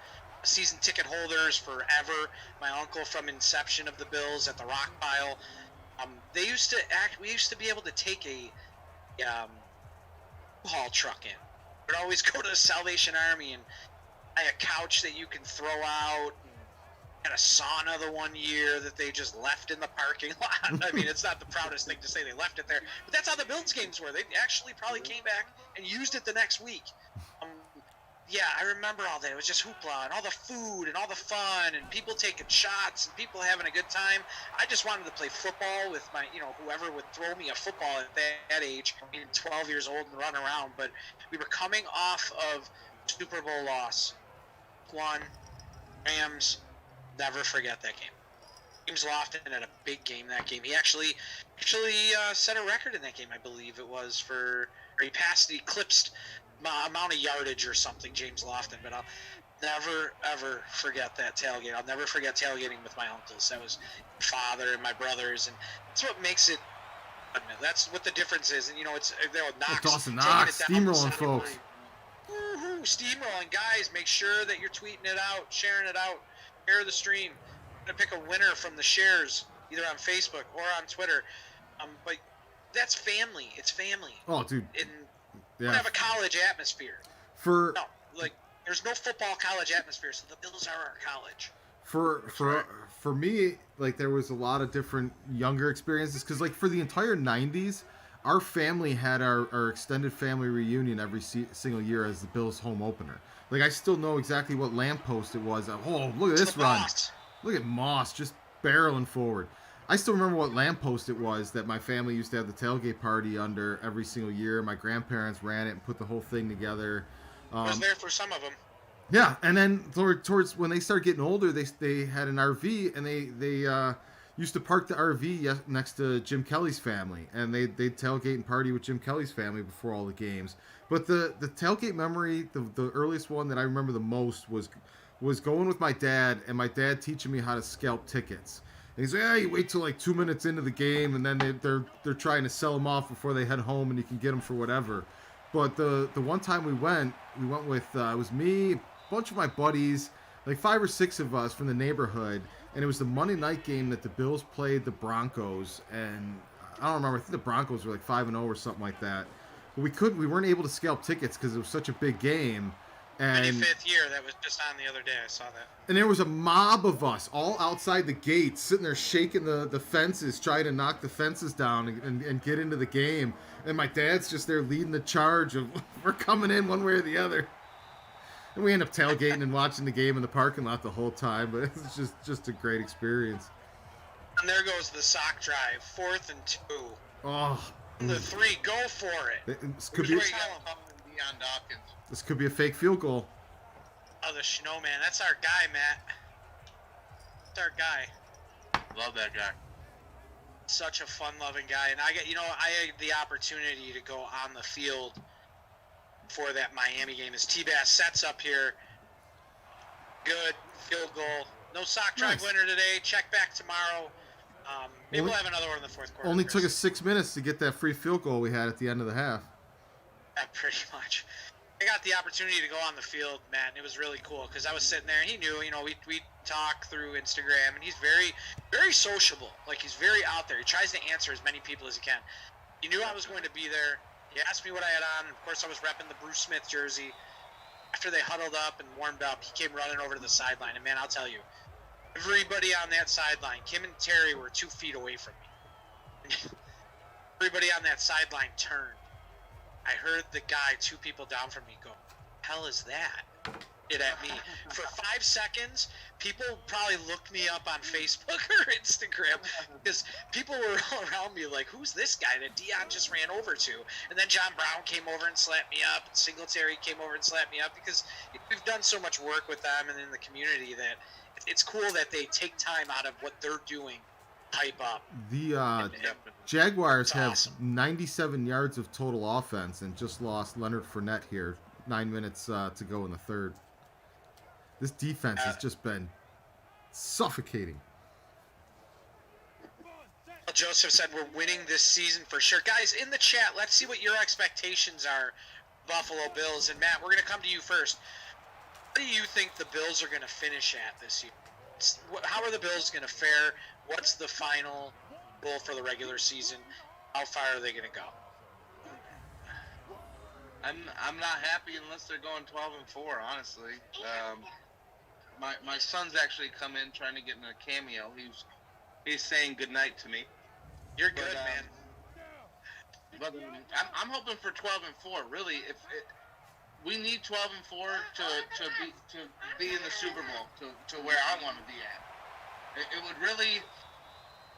Season ticket holders forever. My uncle from inception of the Bills at the Rock Pile. We used to be able to take a haul truck in. We'd always go to the Salvation Army and buy a couch that you can throw out. And a sauna the one year that they just left in the parking lot. I mean, it's not the proudest thing to say they left it there, but that's how the Bills games were. They actually probably came back and used it the next week. Yeah, I remember all that. It was just hoopla and all the food and all the fun and people taking shots and people having a good time. I just wanted to play football with my, whoever would throw me a football at that age, being 12 years old and run around. But we were coming off of Super Bowl loss. One, Rams. Never forget that game. James Lofton had a big game that game. He actually set a record in that game, I believe it was he eclipsed amount of yardage or something, James Lofton. But I'll never ever forget that tailgate. I'll never forget tailgating with my uncles. That was my father and my brothers, and that's what makes it. That's what the difference is. And it's Knox. Dawson Knox, steamrolling folks. Woohoo, steamrolling, guys! Make sure that you're tweeting it out, sharing it out. Share the stream. I'm going to pick a winner from the shares, either on Facebook or on Twitter. But that's family. It's family. Oh, dude. We don't have a college atmosphere. There's no football college atmosphere, so the Bills are our college. For me, there was a lot of different younger experiences because for the entire 90s, our family had our extended family reunion every single year as the Bills home opener. Like I still know exactly what lamppost it was. Oh, look at It's this the run! boss. Look at Moss just barreling forward. I still remember what lamppost it was that my family used to have the tailgate party under every single year. My grandparents ran it and put the whole thing together. I was there for some of them. Yeah, and then towards when they started getting older, they had an RV and they used to park the RV next to Jim Kelly's family, and they'd tailgate and party with Jim Kelly's family before all the games. But the tailgate memory, the earliest one that I remember the most was going with my dad, and my dad teaching me how to scalp tickets. And he's like, "Yeah, you wait till like 2 minutes into the game, and then they're trying to sell them off before they head home, and you can get them for whatever." But the one time we went with it was me, a bunch of my buddies, like 5 or 6 of us from the neighborhood, and it was the Monday night game that the Bills played the Broncos, and I don't remember. I think the Broncos were like 5-0 or something like that. But we weren't able to scalp tickets because it was such a big game. And 25th year, that was just on the other day. I saw that. and there was a mob of us all outside the gates, sitting there shaking the fences, trying to knock the fences down and get into the game. And my dad's just there leading the charge of we're coming in one way or the other. And we end up tailgating and watching the game in the parking lot the whole time. But it's just a great experience. And there goes the sock drive, 4th and 2. Oh, The 3, go for it. this could Who's be Deion Dawkins? this could be a fake field goal. Oh, the snowman. That's our guy, Matt. That's our guy. Love that guy. Such a fun-loving guy, and I had the opportunity to go on the field for that Miami game. As T-Bass sets up here, good field goal. No sock drive Nice. winner today. Check back tomorrow. Maybe we'll have another one in the fourth quarter. Only Chris. took us 6 minutes to get that free field goal we had at the end of the half. Yeah, pretty much. I got the opportunity to go on the field, Matt, and it was really cool because I was sitting there and he knew, we talk through Instagram, and he's very, very sociable. Like, he's very out there. He tries to answer as many people as he can. He knew I was going to be there. He asked me what I had on, and of course I was repping the Bruce Smith jersey. After they huddled up and warmed up, he came running over to the sideline, and man, I'll tell you, everybody on that sideline, Kim and Terry were 2 feet away from me. Everybody on that sideline turned. I heard the guy 2 people down from me go, "Hell is that?" It at me. For 5 seconds, people probably looked me up on Facebook or Instagram because people were all around me like, "Who's this guy that Deion just ran over to?" And then John Brown came over and slapped me up, and Singletary came over and slapped me up because we've done so much work with them and in the community that it's cool that they take time out of what they're doing, hype up. The Jaguars have 97 yards of total offense and just lost Leonard Fournette here. 9 minutes to go in the third. This defense has just been suffocating. Joseph said we're winning this season for sure. Guys, in the chat, let's see what your expectations are, Buffalo Bills. And Matt, we're going to come to you first. What do you think the Bills are going to finish at this year? How are the Bills going to fare? What's the final goal for the regular season? How far are they going to go? I'm not happy unless they're going 12-4. Honestly, my son's actually come in trying to get in a cameo. He's saying goodnight to me. You're good, man. But I'm hoping for 12-4. Really, we need 12-4 to be in the Super Bowl to where I want to be at.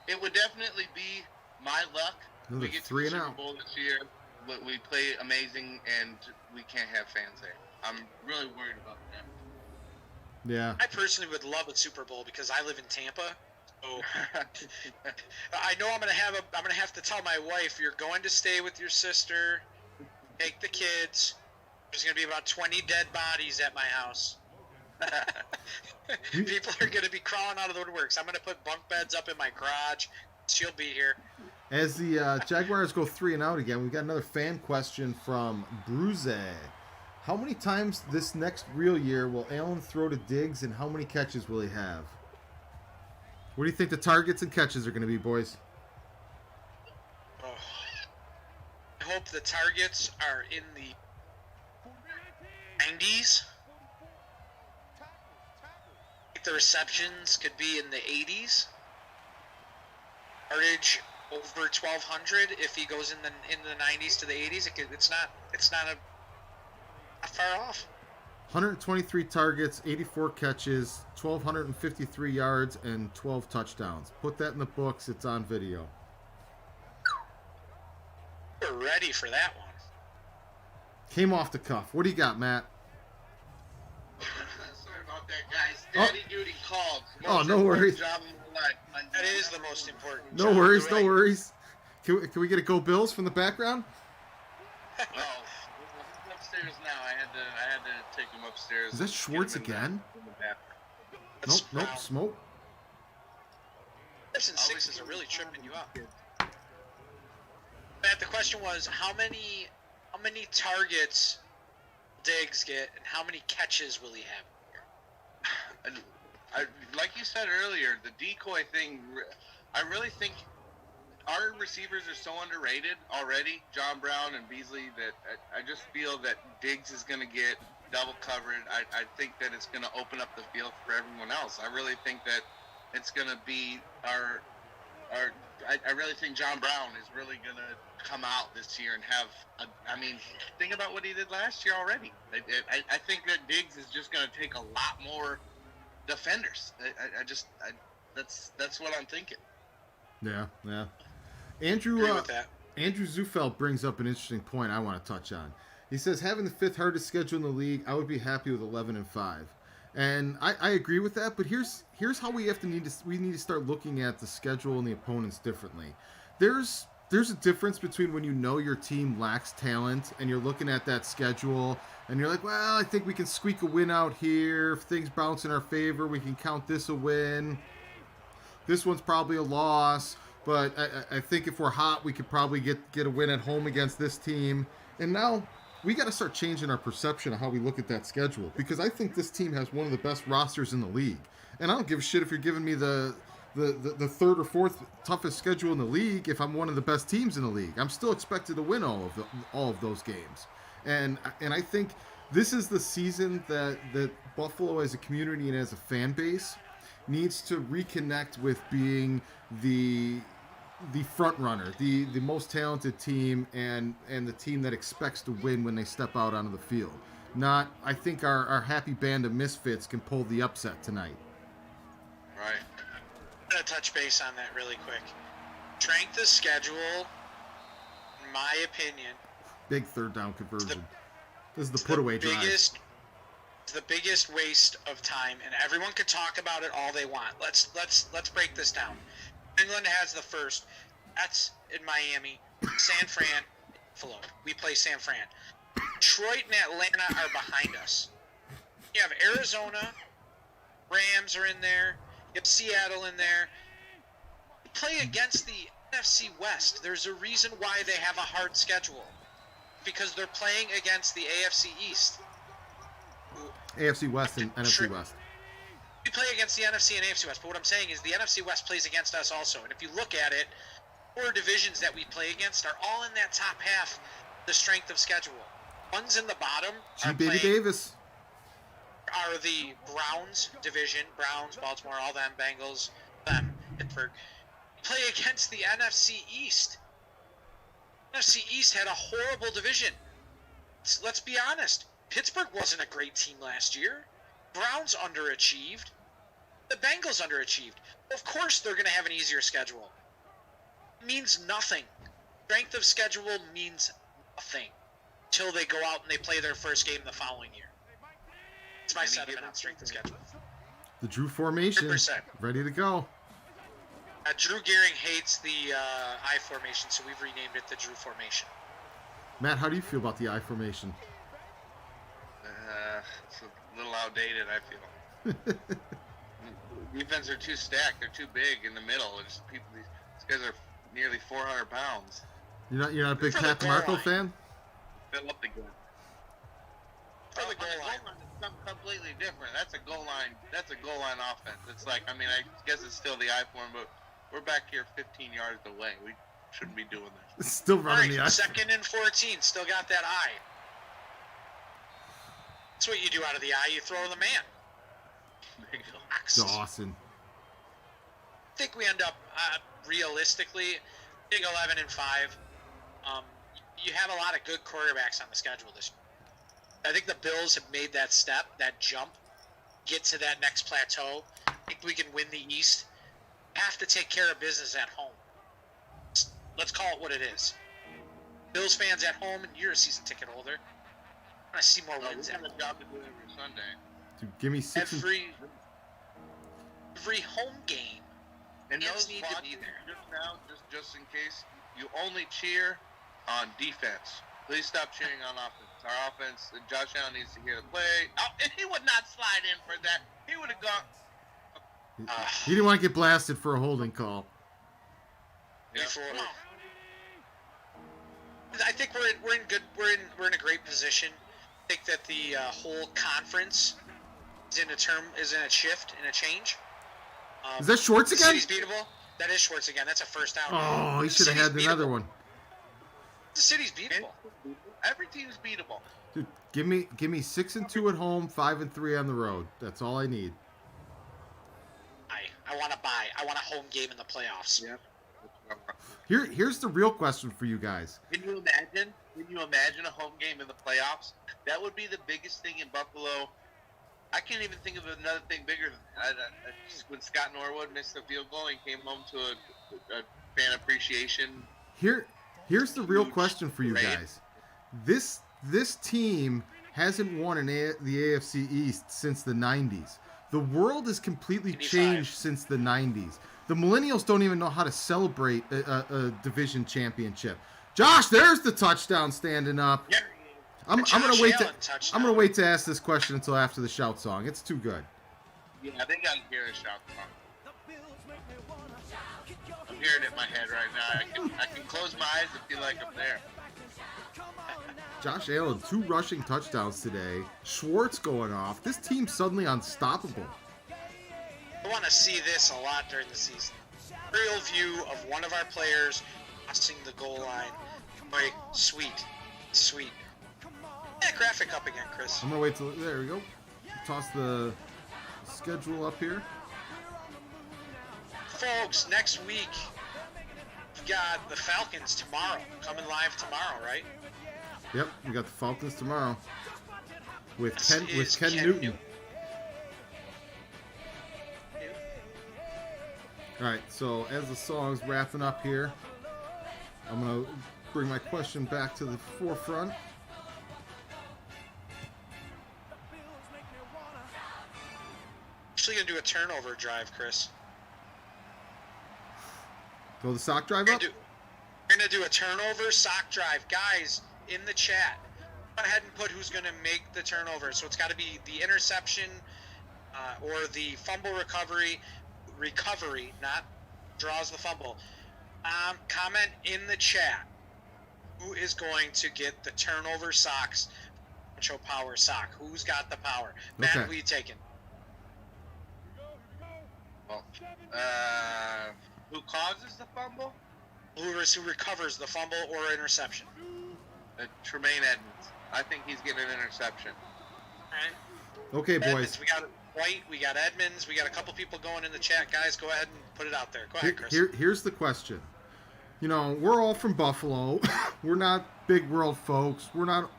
It would definitely be my luck. Another We get to 3 the and Super out. Bowl this year, but we play amazing and we can't have fans there. I'm really worried about that. Yeah. I personally would love a Super Bowl because I live in Tampa. So I know I'm gonna have to tell my wife, you're going to stay with your sister, take the kids. There's gonna be about 20 dead bodies at my house. People are gonna be crawling out of the woodworks. I'm gonna put bunk beds up in my garage. She'll be here. As the Jaguars go 3 and out again, we've got another fan question from Bruze. How many times this next real year will Allen throw to Diggs, and how many catches will he have? What do you think the targets and catches are going to be, boys? Oh. I hope the targets are in the 90s. I think the receptions could be in the 80s. Yardage over 1,200 if he goes in the 90s to the 80s. It's not far off. 123 targets, 84 catches, 1,253 yards, and 12 touchdowns. Put that in the books. It's on video. We're ready for that one. Came off the cuff. What do you got, Matt? Sorry about that, guys. Daddy duty called. Oh, no worries. Job of my life. That is the most important. No job. worries, You're no right. worries. Can we get a Go Bills from the background? Oh, he's upstairs now. I had to take him upstairs. Is that and get Schwartz him in again? the bathroom. That's Nope, Brown. smoke. Fives and sixes are really tripping you up. Matt, the question was how many targets Diggs get and how many catches will he have? And like you said earlier, the decoy thing, I really think our receivers are so underrated already, John Brown and Beasly, that I just feel that Diggs is going to get double covered. I think that it's going to open up the field for everyone else. I really think that it's going to be I really think John Brown is really going to come out this year and have, think about what he did last year already. I think that Diggs is just going to take a lot more defenders. That's what I'm thinking. Yeah. Agree with that. Andrew Zufeld brings up an interesting point I want to touch on. He says, having the fifth hardest schedule in the league, I would be happy with 11-5. And I agree with that, but here's how we need to start looking at the schedule and the opponents differently. There's a difference between when you know your team lacks talent and you're looking at that schedule and you're like, well, I think we can squeak a win out here. If things bounce in our favor, we can count this a win. This one's probably a loss, but I think if we're hot, we could probably get a win at home against this team. And now we got to start changing our perception of how we look at that schedule, because I think this team has one of the best rosters in the league. And I don't give a shit if you're giving me the third or fourth toughest schedule in the league. If I'm one of the best teams in the league, I'm still expected to win all of those games. And I think this is the season that Buffalo as a community and as a fan base needs to reconnect with being the front runner, the most talented team, and the team that expects to win when they step out onto the field. Not, I think our happy band of misfits can pull the upset tonight. Right. I'm going to touch base on that really quick. Strength of schedule, in my opinion, Big third down conversion. This is the is put-away drive. It's the biggest waste of time, and everyone can talk about it all they want. Let's break this down. England has the first. That's in Miami. San Fran, Buffalo. We play San Fran. Detroit and Atlanta are behind us. You have Arizona, Rams are in there. You have Seattle in there. We play against the NFC West. There's a reason why they have a hard schedule. Because they're playing against the AFC East. AFC West and NFC West. We play against the NFC and AFC West, but what I'm saying is the NFC West plays against us also. And if you look at it, 4 divisions that we play against are all in that top half, the strength of schedule. Ones in the bottom Baby Davis. are the Browns division. Browns, Baltimore, all them, Bengals, them, Pittsburgh. Play against the NFC East. NFC East had a horrible division. Let's be honest. Pittsburgh wasn't a great team last year. Browns underachieved. The Bengals underachieved. Of course they're going to have an easier schedule. It means nothing. Strength of schedule means nothing until they go out and they play their first game the following year. It's my sentiment on strength of schedule. The Drew formation. 100%. Ready to go. Drew Gehring hates the I formation, so we've renamed it the Drew formation. Matt, how do you feel about the I formation? It's a little outdated, I feel. Defense are too stacked. They're too big in the middle. These guys are nearly 400 pounds. You're not a big For the Pat goal DeMarco line. fan? Fill up the game. For the goal line. It's something completely different. That's a goal line. That's a goal line offense. It's like, I guess it's still the I form, but we're back here 15 yards away. We shouldn't be doing this. Still All running the I. right, 2nd and 14. Still got that eye. That's what you do out of the eye. You throw the man. There you go. Dawson. I think we end up, realistically, Big 11-5. You have a lot of good quarterbacks on the schedule this year. I think the Bills have made that step, that jump, get to that next plateau. I think we can win the East. Have to take care of business at home. Let's call it what it is. Bills fans at home, and you're a season ticket holder. I want to see more wins. We have a job to do every Sunday. Dude, give me 6 Every home game. And Fans those need to be watching there. just now, just in case, you only cheer on defense. Please stop cheering on offense. Our offense, Josh Allen needs to hear the play. Oh, and he would not slide in for that. He would have gone. He didn't want to get blasted for a holding call. Yeah. Before. I think we're in a great position. I think that the whole conference is in a shift and a change. Is that Schwartz the again? city's beatable. That is Schwartz again. That's a first down. Oh, he The should have had city's another beatable. one. The city's beatable. Every team's beatable. Dude, give me 6-2 at home, 5-3 on the road. That's all I need. I want to buy. I want a home game in the playoffs. Yeah. Here's the real question for you guys. Can you imagine? Can you imagine a home game in the playoffs? That would be the biggest thing in Buffalo. I can't even think of another thing bigger than that. When Scott Norwood missed the field goal and came home to a fan appreciation. Here's the real Huge question for you parade. guys. This team hasn't won the AFC East since the 90s. The world has completely 85. changed since the 90s. The millennials don't even know how to celebrate a division championship. Josh, there's the touchdown standing up. Yeah. I'm Josh gonna wait Allen touchdown. I'm gonna wait to ask this question until after the shout song. It's too good. Yeah, they got to hear a shout song. I'm hearing it in my head right now. I can close my eyes and feel like I'm there. Josh Allen, 2 rushing touchdowns today. Schwartz going off. This team's suddenly unstoppable. I want to see this a lot during the season. Real view of one of our players crossing the goal line. Boy, sweet. That graphic up again, Chris. I'm gonna wait till there we go. Toss the schedule up here. Folks, next week we've got the Falcons tomorrow. Coming live tomorrow, right? Yep, we got the Falcons tomorrow with This Ken is Ken Ken Newton. Newton. All right, so as the song's wrapping up here, I'm gonna bring my question back to the forefront. Actually gonna do a turnover drive, Chris. Go the sock drive We're up. gonna do a turnover sock drive. Guys, in the chat, go ahead and put who's gonna make the turnover. So it's gotta be the interception or the fumble recovery, not draws the fumble. Comment in the chat who is going to get the turnover socks, Show Power sock. Who's got the power? Matt, Okay. who you taking? Well, who causes the fumble? Who recovers the fumble or interception? Tremaine Edmonds. I think he's getting an interception. All right. Okay, Edmonds, boys. we got White, we got Edmonds, we got a couple people going in the chat. Guys, go ahead and put it out there. Go ahead, Chris. Here's the question. You know, we're all from Buffalo. We're not big world folks. We're not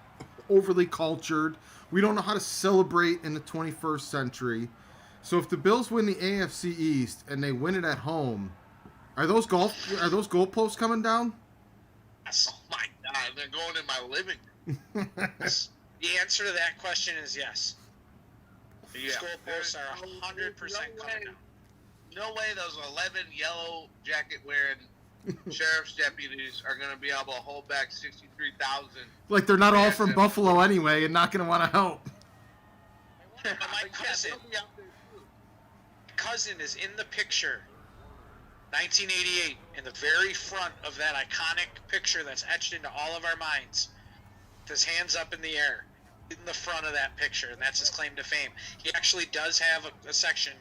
overly cultured. We don't know how to celebrate in the 21st century. So if the Bills win the AFC East and they win it at home, are those goalposts coming down? Yes. Oh my God, they're going in my living room. Yes. The answer to that question is yes. Yeah. Goalposts are 100% coming down. No way those 11 yellow jacket wearing sheriff's deputies are going to be able to hold back 63,000. Like they're not all from Buffalo anyway and not going to want to help. But my cousin is in the picture. 1988, in the very front of that iconic picture that's etched into all of our minds. With his hands up in the air. In the front of that picture, and that's his claim to fame. He actually does have a section,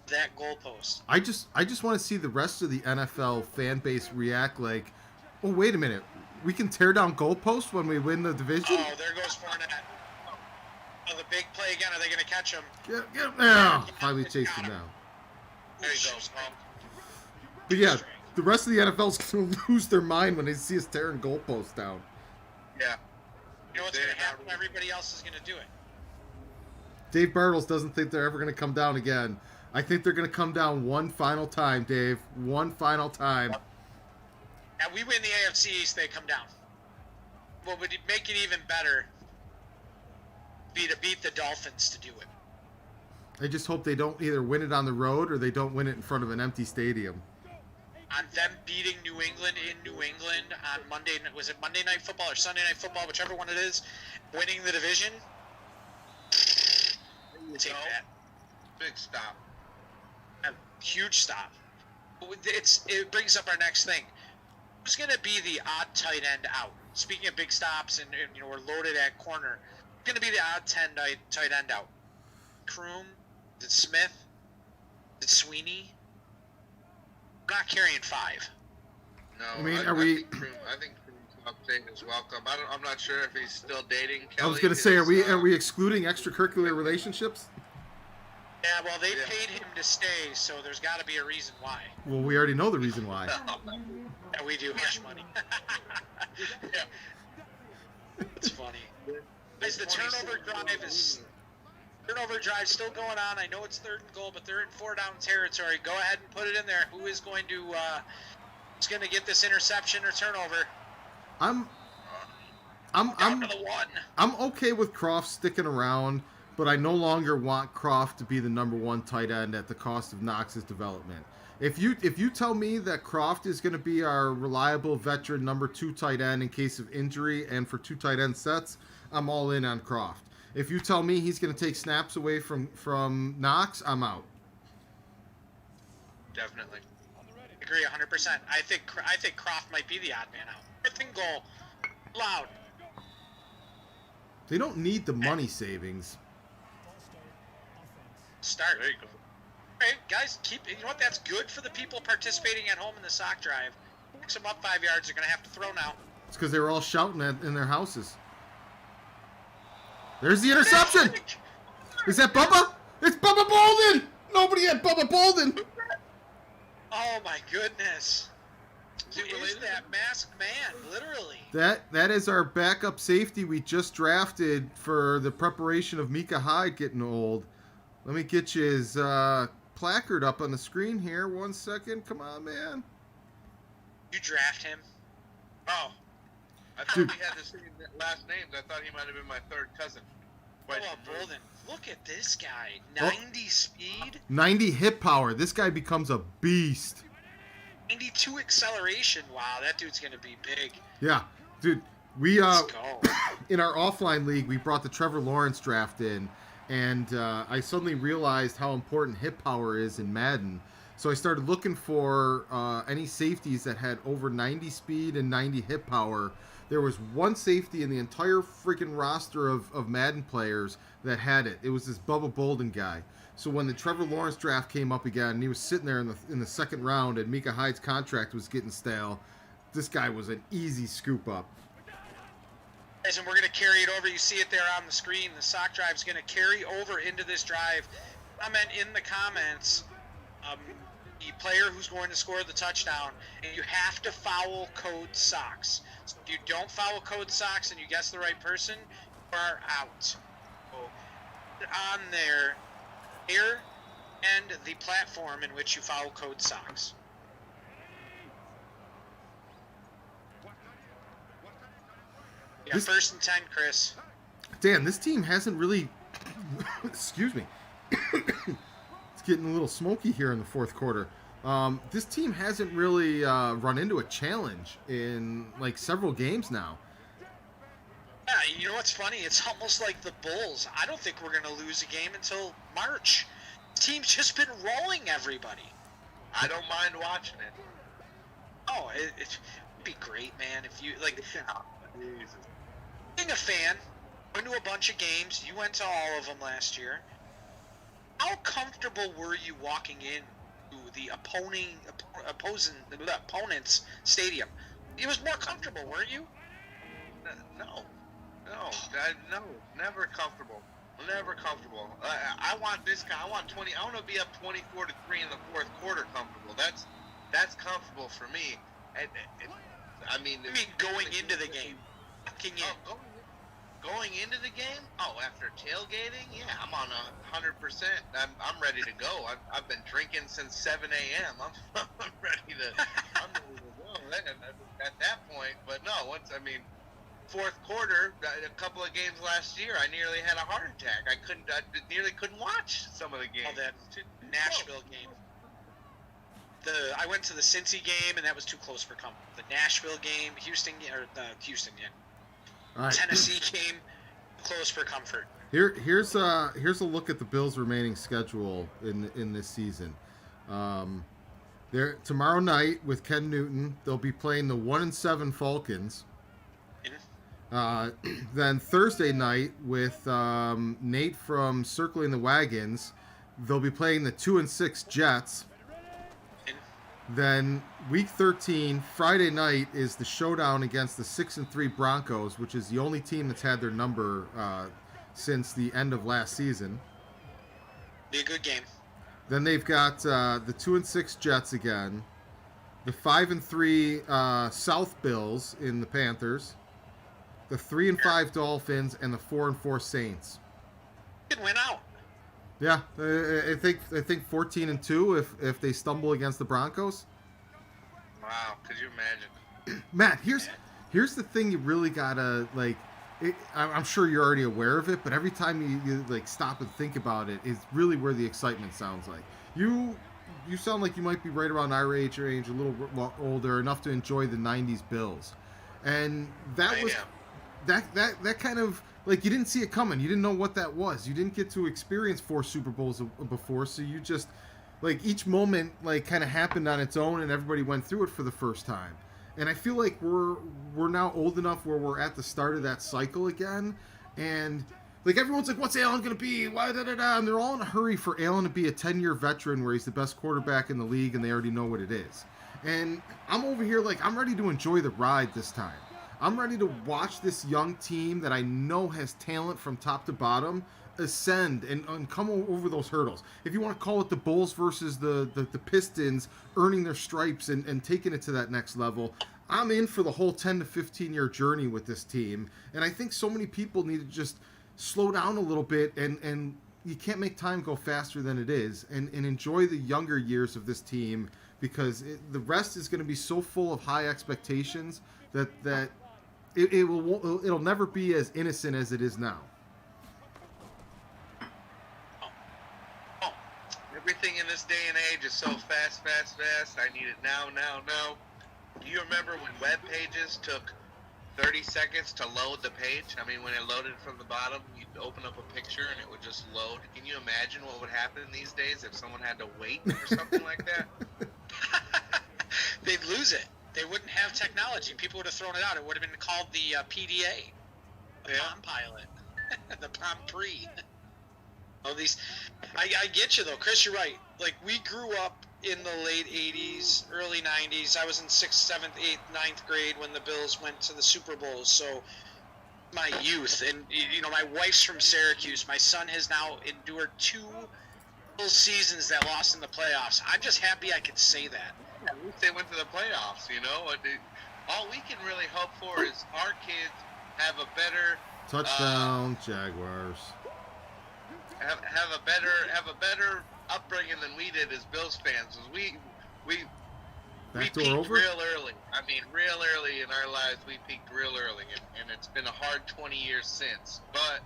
that goalpost. I just want to see the rest of the NFL fan base react like, oh, wait a minute. We can tear down goalposts when we win the division? Oh, there goes Fournette. Oh, the big play again. Are they going to catch him? Get now. Finally chased him down. There you go, Paul. But yeah, The rest of the NFL's going to lose their mind when they see us tearing goalposts down. Yeah. You know what's going to happen? Everybody else is going to do it. Dave Bartles doesn't think they're ever going to come down again. I think they're going to come down one final time, Dave. One final time. And we win the AFC East, they come down. What would make it even better be to beat the Dolphins to do it. I just hope they don't either win it on the road or they don't win it in front of an empty stadium. On them beating New England in New England on Monday, was it Monday Night Football or Sunday Night Football, whichever one it is, winning the division? Take that. Big stop. A huge stop. It brings up our next thing. Who's going to be the odd tight end out? Speaking of big stops and we're loaded at corner, who's going to be the odd tight end out? Kroom? Is it Smith? Is it Sweeney? We're not carrying 5. No, I mean, I think Kroom's update is welcome. I'm not sure if he's still dating Kelly. I was going to say, are we excluding extracurricular relationships? Yeah, well, they paid him to stay, so there's got to be a reason why. Well, we already know the reason why. Yeah, we do hush money. Yeah. It's funny. Guys, the turnover drive still going on. I know it's 3rd and goal, but they're in 4-down territory. Go ahead and put it in there. Who is going to get this interception or turnover? I'm Down to the 1. I'm okay with Croft sticking around, but I no longer want Croft to be the number 1 tight end at the cost of Knox's development. If you tell me that Croft is going to be our reliable veteran number 2 tight end in case of injury and for 2 tight end sets, I'm all in on Croft. If you tell me he's going to take snaps away from Knox, I'm out. Definitely. Agree 100%. I think Croft might be the odd man out. 4th and goal. Loud. They don't need the money savings. Start. There you go. All right, guys, you know what? That's good for the people participating at home in the sock drive. Picks them up 5 yards. They're going to have to throw now. It's because they were all shouting in their houses. There's the interception. Is that Bubba? It's Bubba Bolden. Nobody had Bubba Bolden. Oh, my goodness. Who is that masked man, literally? That is our backup safety we just drafted for the preparation of Micah Hyde getting old. Let me get you his placard up on the screen here. 1 second. Come on, man. You draft him? Oh. I thought Dude. he had the same last names. I thought he might have been my 3rd cousin. Oh, Bolden. Look at this guy. 90 speed, 90 hip power. This guy becomes a beast. 92 acceleration. Wow, that dude's going to be big. Yeah, dude. We Let's go. in our offline league, we brought the Trevor Lawrence draft in, and I suddenly realized how important hip power is in Madden. So I started looking for any safeties that had over 90 speed and 90 hip power. There was one safety in the entire freaking roster of Madden players that had it. It was this Bubba Bolden guy. So when the Trevor Lawrence draft came up again, and he was sitting there in the 2nd round, and Micah Hyde's contract was getting stale, this guy was an easy scoop up. Guys, and we're going to carry it over. You see it there on the screen. The sock drive is going to carry over into this drive. Comment in the comments the player who's going to score the touchdown, and you have to foul code socks. So if you don't foul code socks and you guess the right person, you are out. So on there and the platform in which you follow code socks. Yeah, This- 1st and 10, Chris. Dan, this team hasn't really... Excuse me. It's getting a little smoky here in the 4th quarter. This team hasn't really run into a challenge in like several games now. Yeah, you know what's funny? It's almost like the Bulls. I don't think we're going to lose a game until March. The team's just been rolling everybody. I don't mind watching it. Oh, it'd be great, man. If you, like, Jesus. being a fan, went to a bunch of games. You went to all of them last year. How comfortable were you walking in to the opponent's stadium? It was more comfortable, weren't you? No, never comfortable. Never comfortable. I want this guy. I want to be up 24-3 in the 4th quarter comfortable. that's comfortable for me. And I mean, I mean, going into the game. Walking in. Oh, going into the game? Oh, after tailgating? Yeah, I'm on 100%. I'm ready to go. I've been drinking since 7 a.m. I'm ready to go at that point. But no, fourth quarter, a couple of games last year, I nearly had a heart attack. I nearly couldn't watch some of the games. Oh, that Nashville game. I went to the Cincy game, and that was too close for comfort. The Nashville game, Houston game. All right. Tennessee game, close for comfort. Here's a look at the Bills' remaining schedule in this season. They're tomorrow night with Ken Newton. They'll be playing the 1-7 Falcons. Then Thursday night with Nate from Circling the Wagons, they'll be playing the 2-6 Jets. Then week 13, Friday night, is the showdown against the 6-3 Broncos, which is the only team that's had their number since the end of last season. Be a good game. Then they've got the 2-6 Jets again, the 5-3 South Bills in the Panthers, the 3-5 Dolphins, and the 4-4 Saints. Could win out. Yeah, I think 14-2 if they stumble against the Broncos. Wow, could you imagine? Matt, here's the thing you really gotta like. I'm sure you're already aware of it, but every time you like stop and think about it, is really where the excitement sounds like. You sound like you might be right around our age, a little older enough to enjoy the '90s Bills, and that was that kind of. Like, you didn't see it coming. You didn't know what that was. You didn't get to experience 4 Super Bowls before, so you just, like, each moment, like, kind of happened on its own, and everybody went through it for the first time. And I feel like we're now old enough where we're at the start of that cycle again, and, like, everyone's like, what's Allen going to be? Why, da-da-da? And they're all in a hurry for Allen to be a 10-year veteran where he's the best quarterback in the league, and they already know what it is. And I'm over here, like, I'm ready to enjoy the ride this time. I'm ready to watch this young team that I know has talent from top to bottom ascend and come over those hurdles. If you want to call it the Bulls versus the Pistons earning their stripes and taking it to that next level, I'm in for the whole 10 to 15 year journey with this team. And I think so many people need to just slow down a little bit and you can't make time go faster than it is and enjoy the younger years of this team because the rest is going to be so full of high expectations that it'll never be as innocent as it is now. Everything in this day and age is so fast. I need it now. Do you remember when web pages took 30 seconds to load the page? I mean, when it loaded from the bottom, you'd open up a picture and it would just load. Can you imagine what would happen these days if someone had to wait for something like that? They'd lose it. They wouldn't have technology. People would have thrown it out. It would have been called the PDA, the Palm Pilot, the Palm Pre. Oh, these. I get you though, Chris. You're right. Like we grew up in the late '80s, early '90s. I was in 6th, 7th, 8th, 9th grade when the Bills went to the Super Bowls. So my youth, and my wife's from Syracuse. My son has now endured 2 full seasons that lost in the playoffs. I'm just happy I could say that. At least they went to the playoffs, All we can really hope for is our kids have a better touchdown, Jaguars. Have a better upbringing than we did as Bills fans. We peaked real early. I mean, real early in our lives, we peaked real early, and it's been a hard 20 years since. But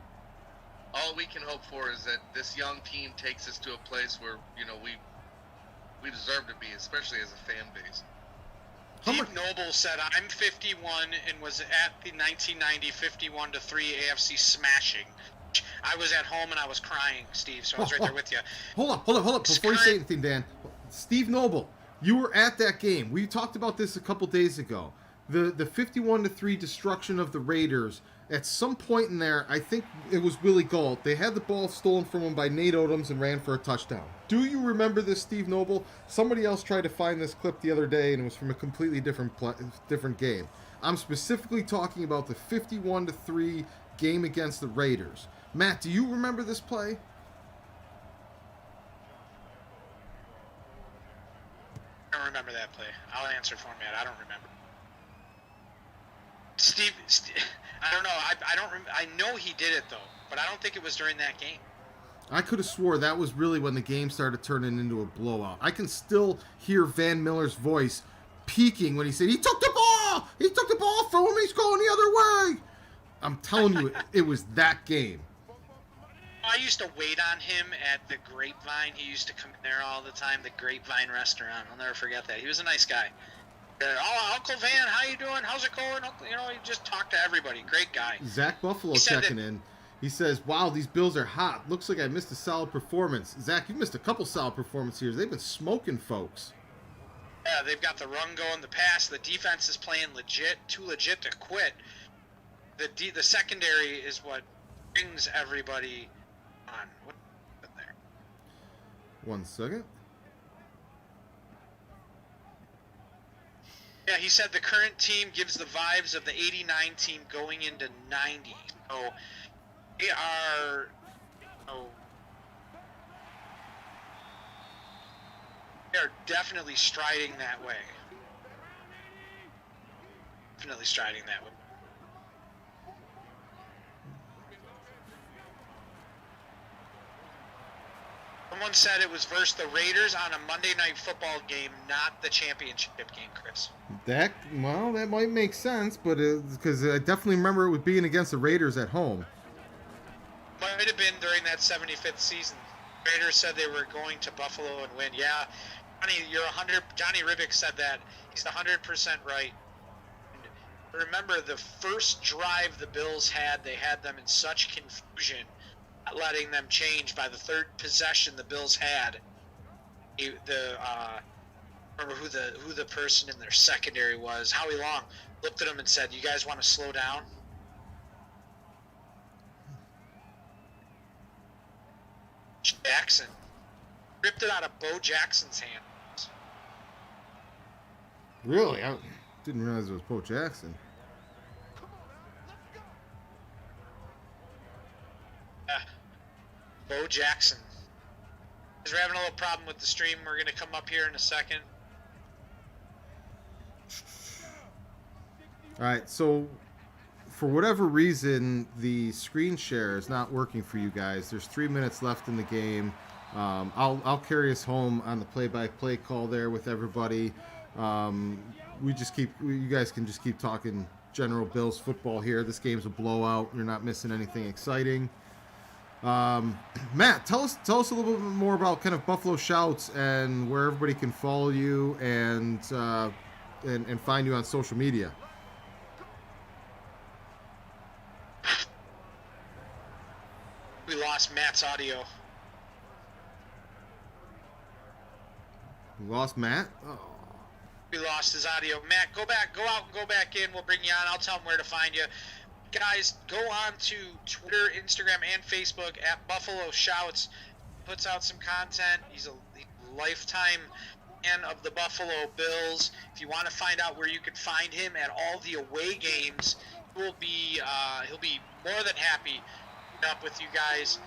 all we can hope for is that this young team takes us to a place where we deserve to be, especially as a fan base. Steve Noble said, I'm 51 and was at the 1990 51-3 AFC smashing. I was at home and I was crying, Steve, so I was right there with you. Hold up. Before you say anything, Dan. Steve Noble, you were at that game. We talked about this a couple days ago. The 51-3 destruction of the Raiders. At some point in there, I think it was Willie Gault. They had the ball stolen from him by Nate Odoms and ran for a touchdown. Do you remember this, Steve Noble? Somebody else tried to find this clip the other day, and it was from a completely different game. I'm specifically talking about the 51-3 game against the Raiders. Matt, do you remember this play? I don't remember that play? I'll answer for Matt. I don't remember. Steve I don't know. I don't. I know he did it though, but I don't think it was during that game. I could have swore that was really when the game started turning into a blowout. I can still hear Van Miller's voice peaking when he said, "He took the ball! He took the ball from him! He's going the other way!" I'm telling you, it was that game. I used to wait on him at the Grapevine. He used to come in there all the time, the Grapevine restaurant. I'll never forget that. He was a nice guy. Oh, Uncle Van, how you doing? How's it going? You know, he just talked to everybody. Great guy. Zach Buffalo checking in. He says, "Wow, these Bills are hot. Looks like I missed a solid performance." Zach, you missed a couple solid performances here. They've been smoking folks. Yeah, they've got the run going, the pass. The defense is playing legit, too legit to quit. The secondary is what brings everybody on. What happened there? 1 second. Yeah, he said the current team gives the vibes of the 89 team going into 90. So they are, they are definitely striding that way. Definitely striding that way. Someone said it was versus the Raiders on a Monday Night Football game, not the championship game, Chris. That might make sense, but because I definitely remember it was being against the Raiders at home. Might have been during that 75th season. Raiders said they were going to Buffalo and win. Yeah, Johnny Ribbick said that. He's 100% right. And remember, the first drive the Bills had, they had them in such confusion, not letting them change. By the third possession the Bills had, remember who the person in their secondary was. Howie Long looked at him and said, "You guys want to slow down?" Jackson ripped it out of Bo Jackson's hands. Really? I didn't realize it was Bo Jackson. Yeah. Bo Jackson. Because we're having a little problem with the stream. We're going to come up here in a second. All right, so for whatever reason, the screen share is not working for you guys. There's 3 minutes left in the game. I'll carry us home on the play-by-play call there with everybody. You guys can just keep talking general Bills football here. This game's a blowout. You're not missing anything exciting. Matt, tell us a little bit more about kind of Buffalo Shouts and where everybody can follow you and find you on social media. We lost Matt's audio. We lost Matt? Oh. We lost his audio. Matt, go out and go back in. We'll bring you on. I'll tell him where to find you. Guys, go on to Twitter, Instagram, and Facebook at Buffalo Shouts. Puts out some content. He's a lifetime fan of the Buffalo Bills. If you want to find out where you can find him at all the away games, he'll be more than happy to meet up with you guys.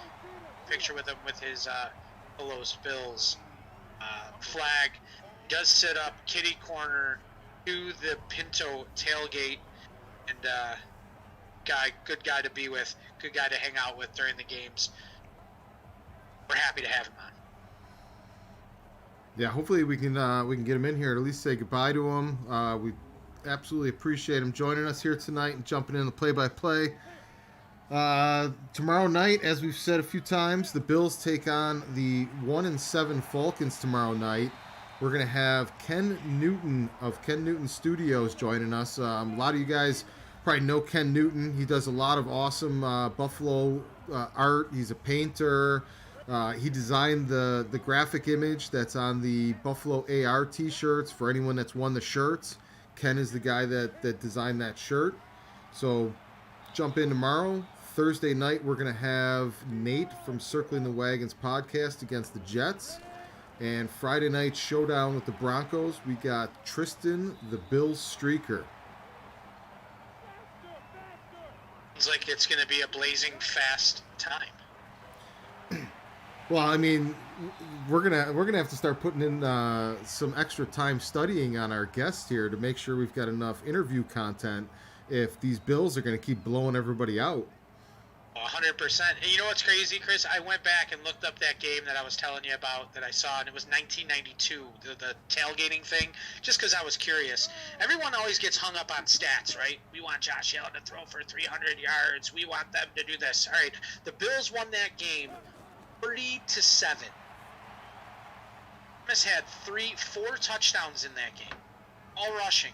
Picture with him with his Buffalo Bills flag. Does sit up kitty corner to the Pinto tailgate, and good guy to be with, good guy to hang out with during the games. We're happy to have him on. Yeah, hopefully we can get him in here, at least say goodbye to him. We absolutely appreciate him joining us here tonight and jumping in the play-by-play. Tomorrow night, as we've said a few times, the Bills take on the 1-7 Falcons tomorrow night. We're going to have Ken Newton of Ken Newton Studios joining us. A lot of you guys probably know Ken Newton. He does a lot of awesome Buffalo art. He's a painter. He designed the graphic image that's on the Buffalo AR t-shirts for anyone that's won the shirts. Ken is the guy that designed that shirt. So jump in tomorrow. Thursday night, we're going to have Nate from Circling the Wagons podcast against the Jets. And Friday night showdown with the Broncos, we got Tristan, the Bills streaker. Seems like it's going to be a blazing fast time. Well, I mean, we're gonna have to start putting in some extra time studying on our guests here to make sure we've got enough interview content if these Bills are gonna keep blowing everybody out. 100%. And you know what's crazy, Chris? I went back and looked up that game that I was telling you about that I saw, and it was 1992, the tailgating thing, just because I was curious. Everyone always gets hung up on stats, right? We want Josh Allen to throw for 300 yards. We want them to do this. All right, the Bills won that game 30-7. Thomas had 4 touchdowns in that game, all rushing.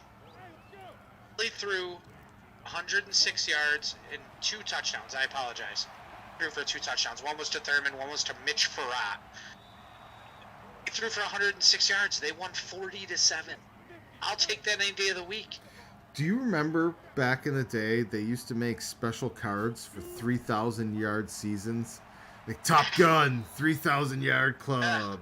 They threw 106 yards and 2 touchdowns. I apologize. Threw for 2 touchdowns. One was to Thurman, one was to Mitch Farrat. He threw for 106 yards. They won 40-7. I'll take that any day of the week. Do you remember back in the day they used to make special cards for 3,000-yard seasons? Like Top Gun, 3,000-yard club.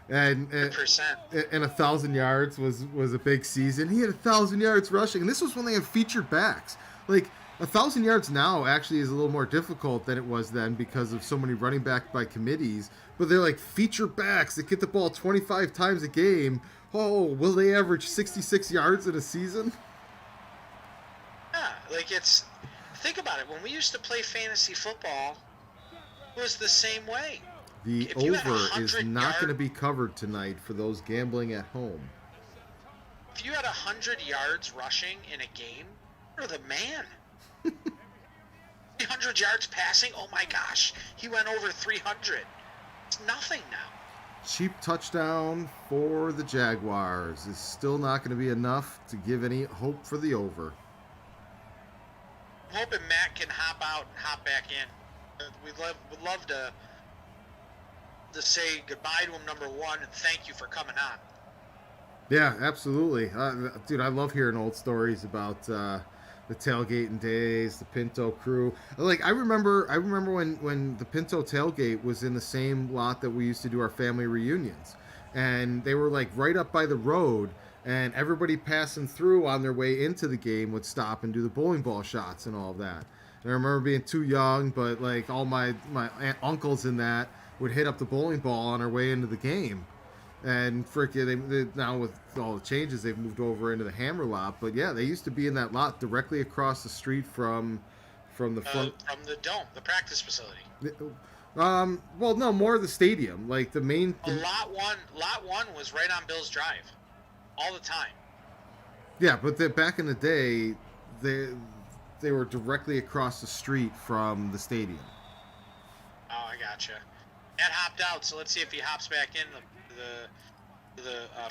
And 100%. 1,000 yards was a big season. He had 1,000 yards rushing, and this was when they had featured backs. Like 1,000 yards now actually is a little more difficult than it was then because of so many running back by committees. But they're like feature backs that get the ball 25 times a game. Oh, will they average 66 yards in a season? Yeah, like it's. Think about it. When we used to play fantasy football, it was the same way. The If you had over is 100 not going to yard- be covered tonight for those gambling at home. If you had 100 yards rushing in a game, you're the man. 300 yards passing, oh my gosh, he went over 300. It's nothing now. Cheap touchdown for the Jaguars is still not going to be enough to give any hope for the over. I'm hoping Matt can hop out and hop back in. We'd love to say goodbye to him, number one, and thank you for coming on. Yeah, absolutely. Dude, I love hearing old stories about the tailgating days, the Pinto crew. Like I remember when the Pinto tailgate was in the same lot that we used to do our family reunions. And they were like right up by the road, and everybody passing through on their way into the game would stop and do the bowling ball shots and all of that. And I remember being too young, but like all my uncles in that would hit up the bowling ball on our way into the game. And freaking, they now with all the changes, they've moved over into the Hammer lot. But yeah, they used to be in that lot directly across the street from the front. From the dome, the practice facility. Well, no, more the stadium, like the main. Lot one was right on Bill's Drive, all the time. Yeah, but back in the day, they were directly across the street from the stadium. Oh, I gotcha. Matt hopped out, so let's see if he hops back in the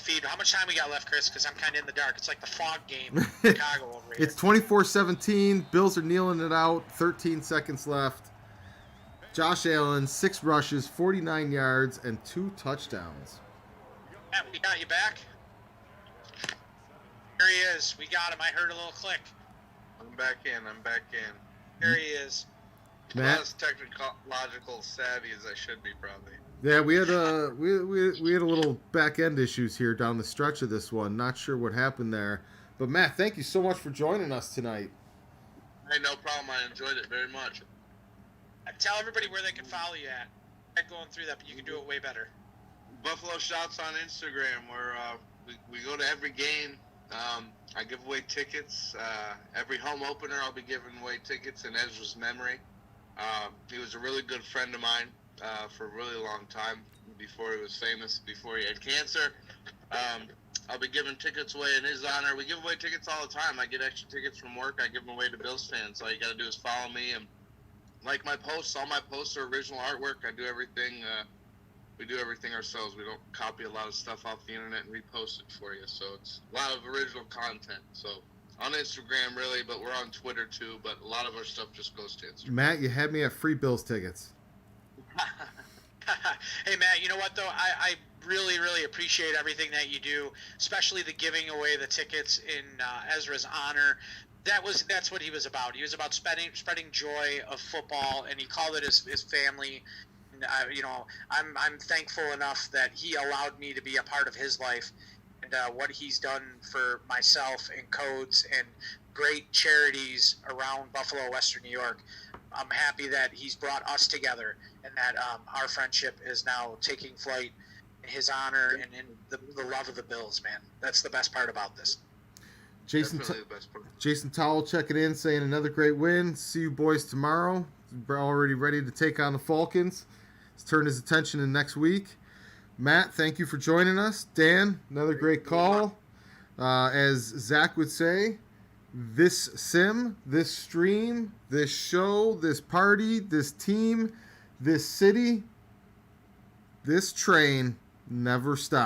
feed. How much time we got left, Chris? Because I'm kind of in the dark. It's like the fog game in Chicago over here. It's 24-17. Bills are kneeling it out. 13 seconds left. Josh Allen, 6 rushes, 49 yards, and 2 touchdowns. Matt, we got you back. Here he is. We got him. I heard a little click. I'm back in. Here he is. Not as technological savvy as I should be, probably. Yeah, we had a little back end issues here down the stretch of this one. Not sure what happened there, but Matt, thank you so much for joining us tonight. Hey, no problem. I enjoyed it very much. Tell everybody where they can follow you at. I'm going through that, but you can do it way better. Buffalo Shots on Instagram, where we go to every game. I give away tickets. Every home opener, I'll be giving away tickets in Ezra's memory. He was a really good friend of mine for a really long time before he was famous, before he had cancer. I'll be giving tickets away in his honor. We give away tickets all the time. I get extra tickets from work. I give them away to Bills fans. All you got to do is follow me and like my posts. All my posts are original artwork. I do everything. We do everything ourselves. We don't copy a lot of stuff off the internet and repost it for you. So it's a lot of original content. So on Instagram, really, but we're on Twitter too. But a lot of our stuff just goes to Instagram. Matt, you had me at free Bills tickets. Hey, Matt, you know what, though? I really, really appreciate everything that you do, especially the giving away the tickets in Ezra's honor. That's what he was about. He was about spreading joy of football, and he called it his family. And, I'm thankful enough that he allowed me to be a part of his life and what he's done for myself and Codes and great charities around Buffalo, Western New York. I'm happy that he's brought us together and that our friendship is now taking flight in his honor and in the love of the Bills, man. That's the best part about this. Definitely the best part. Jason Towell checking in, saying another great win. See you boys tomorrow. We're already ready to take on the Falcons. He's turned his attention to next week. Matt, thank you for joining us. Dan, another great call. As Zach would say, this sim, this stream, this show, this party, this team, this city, this train never stops.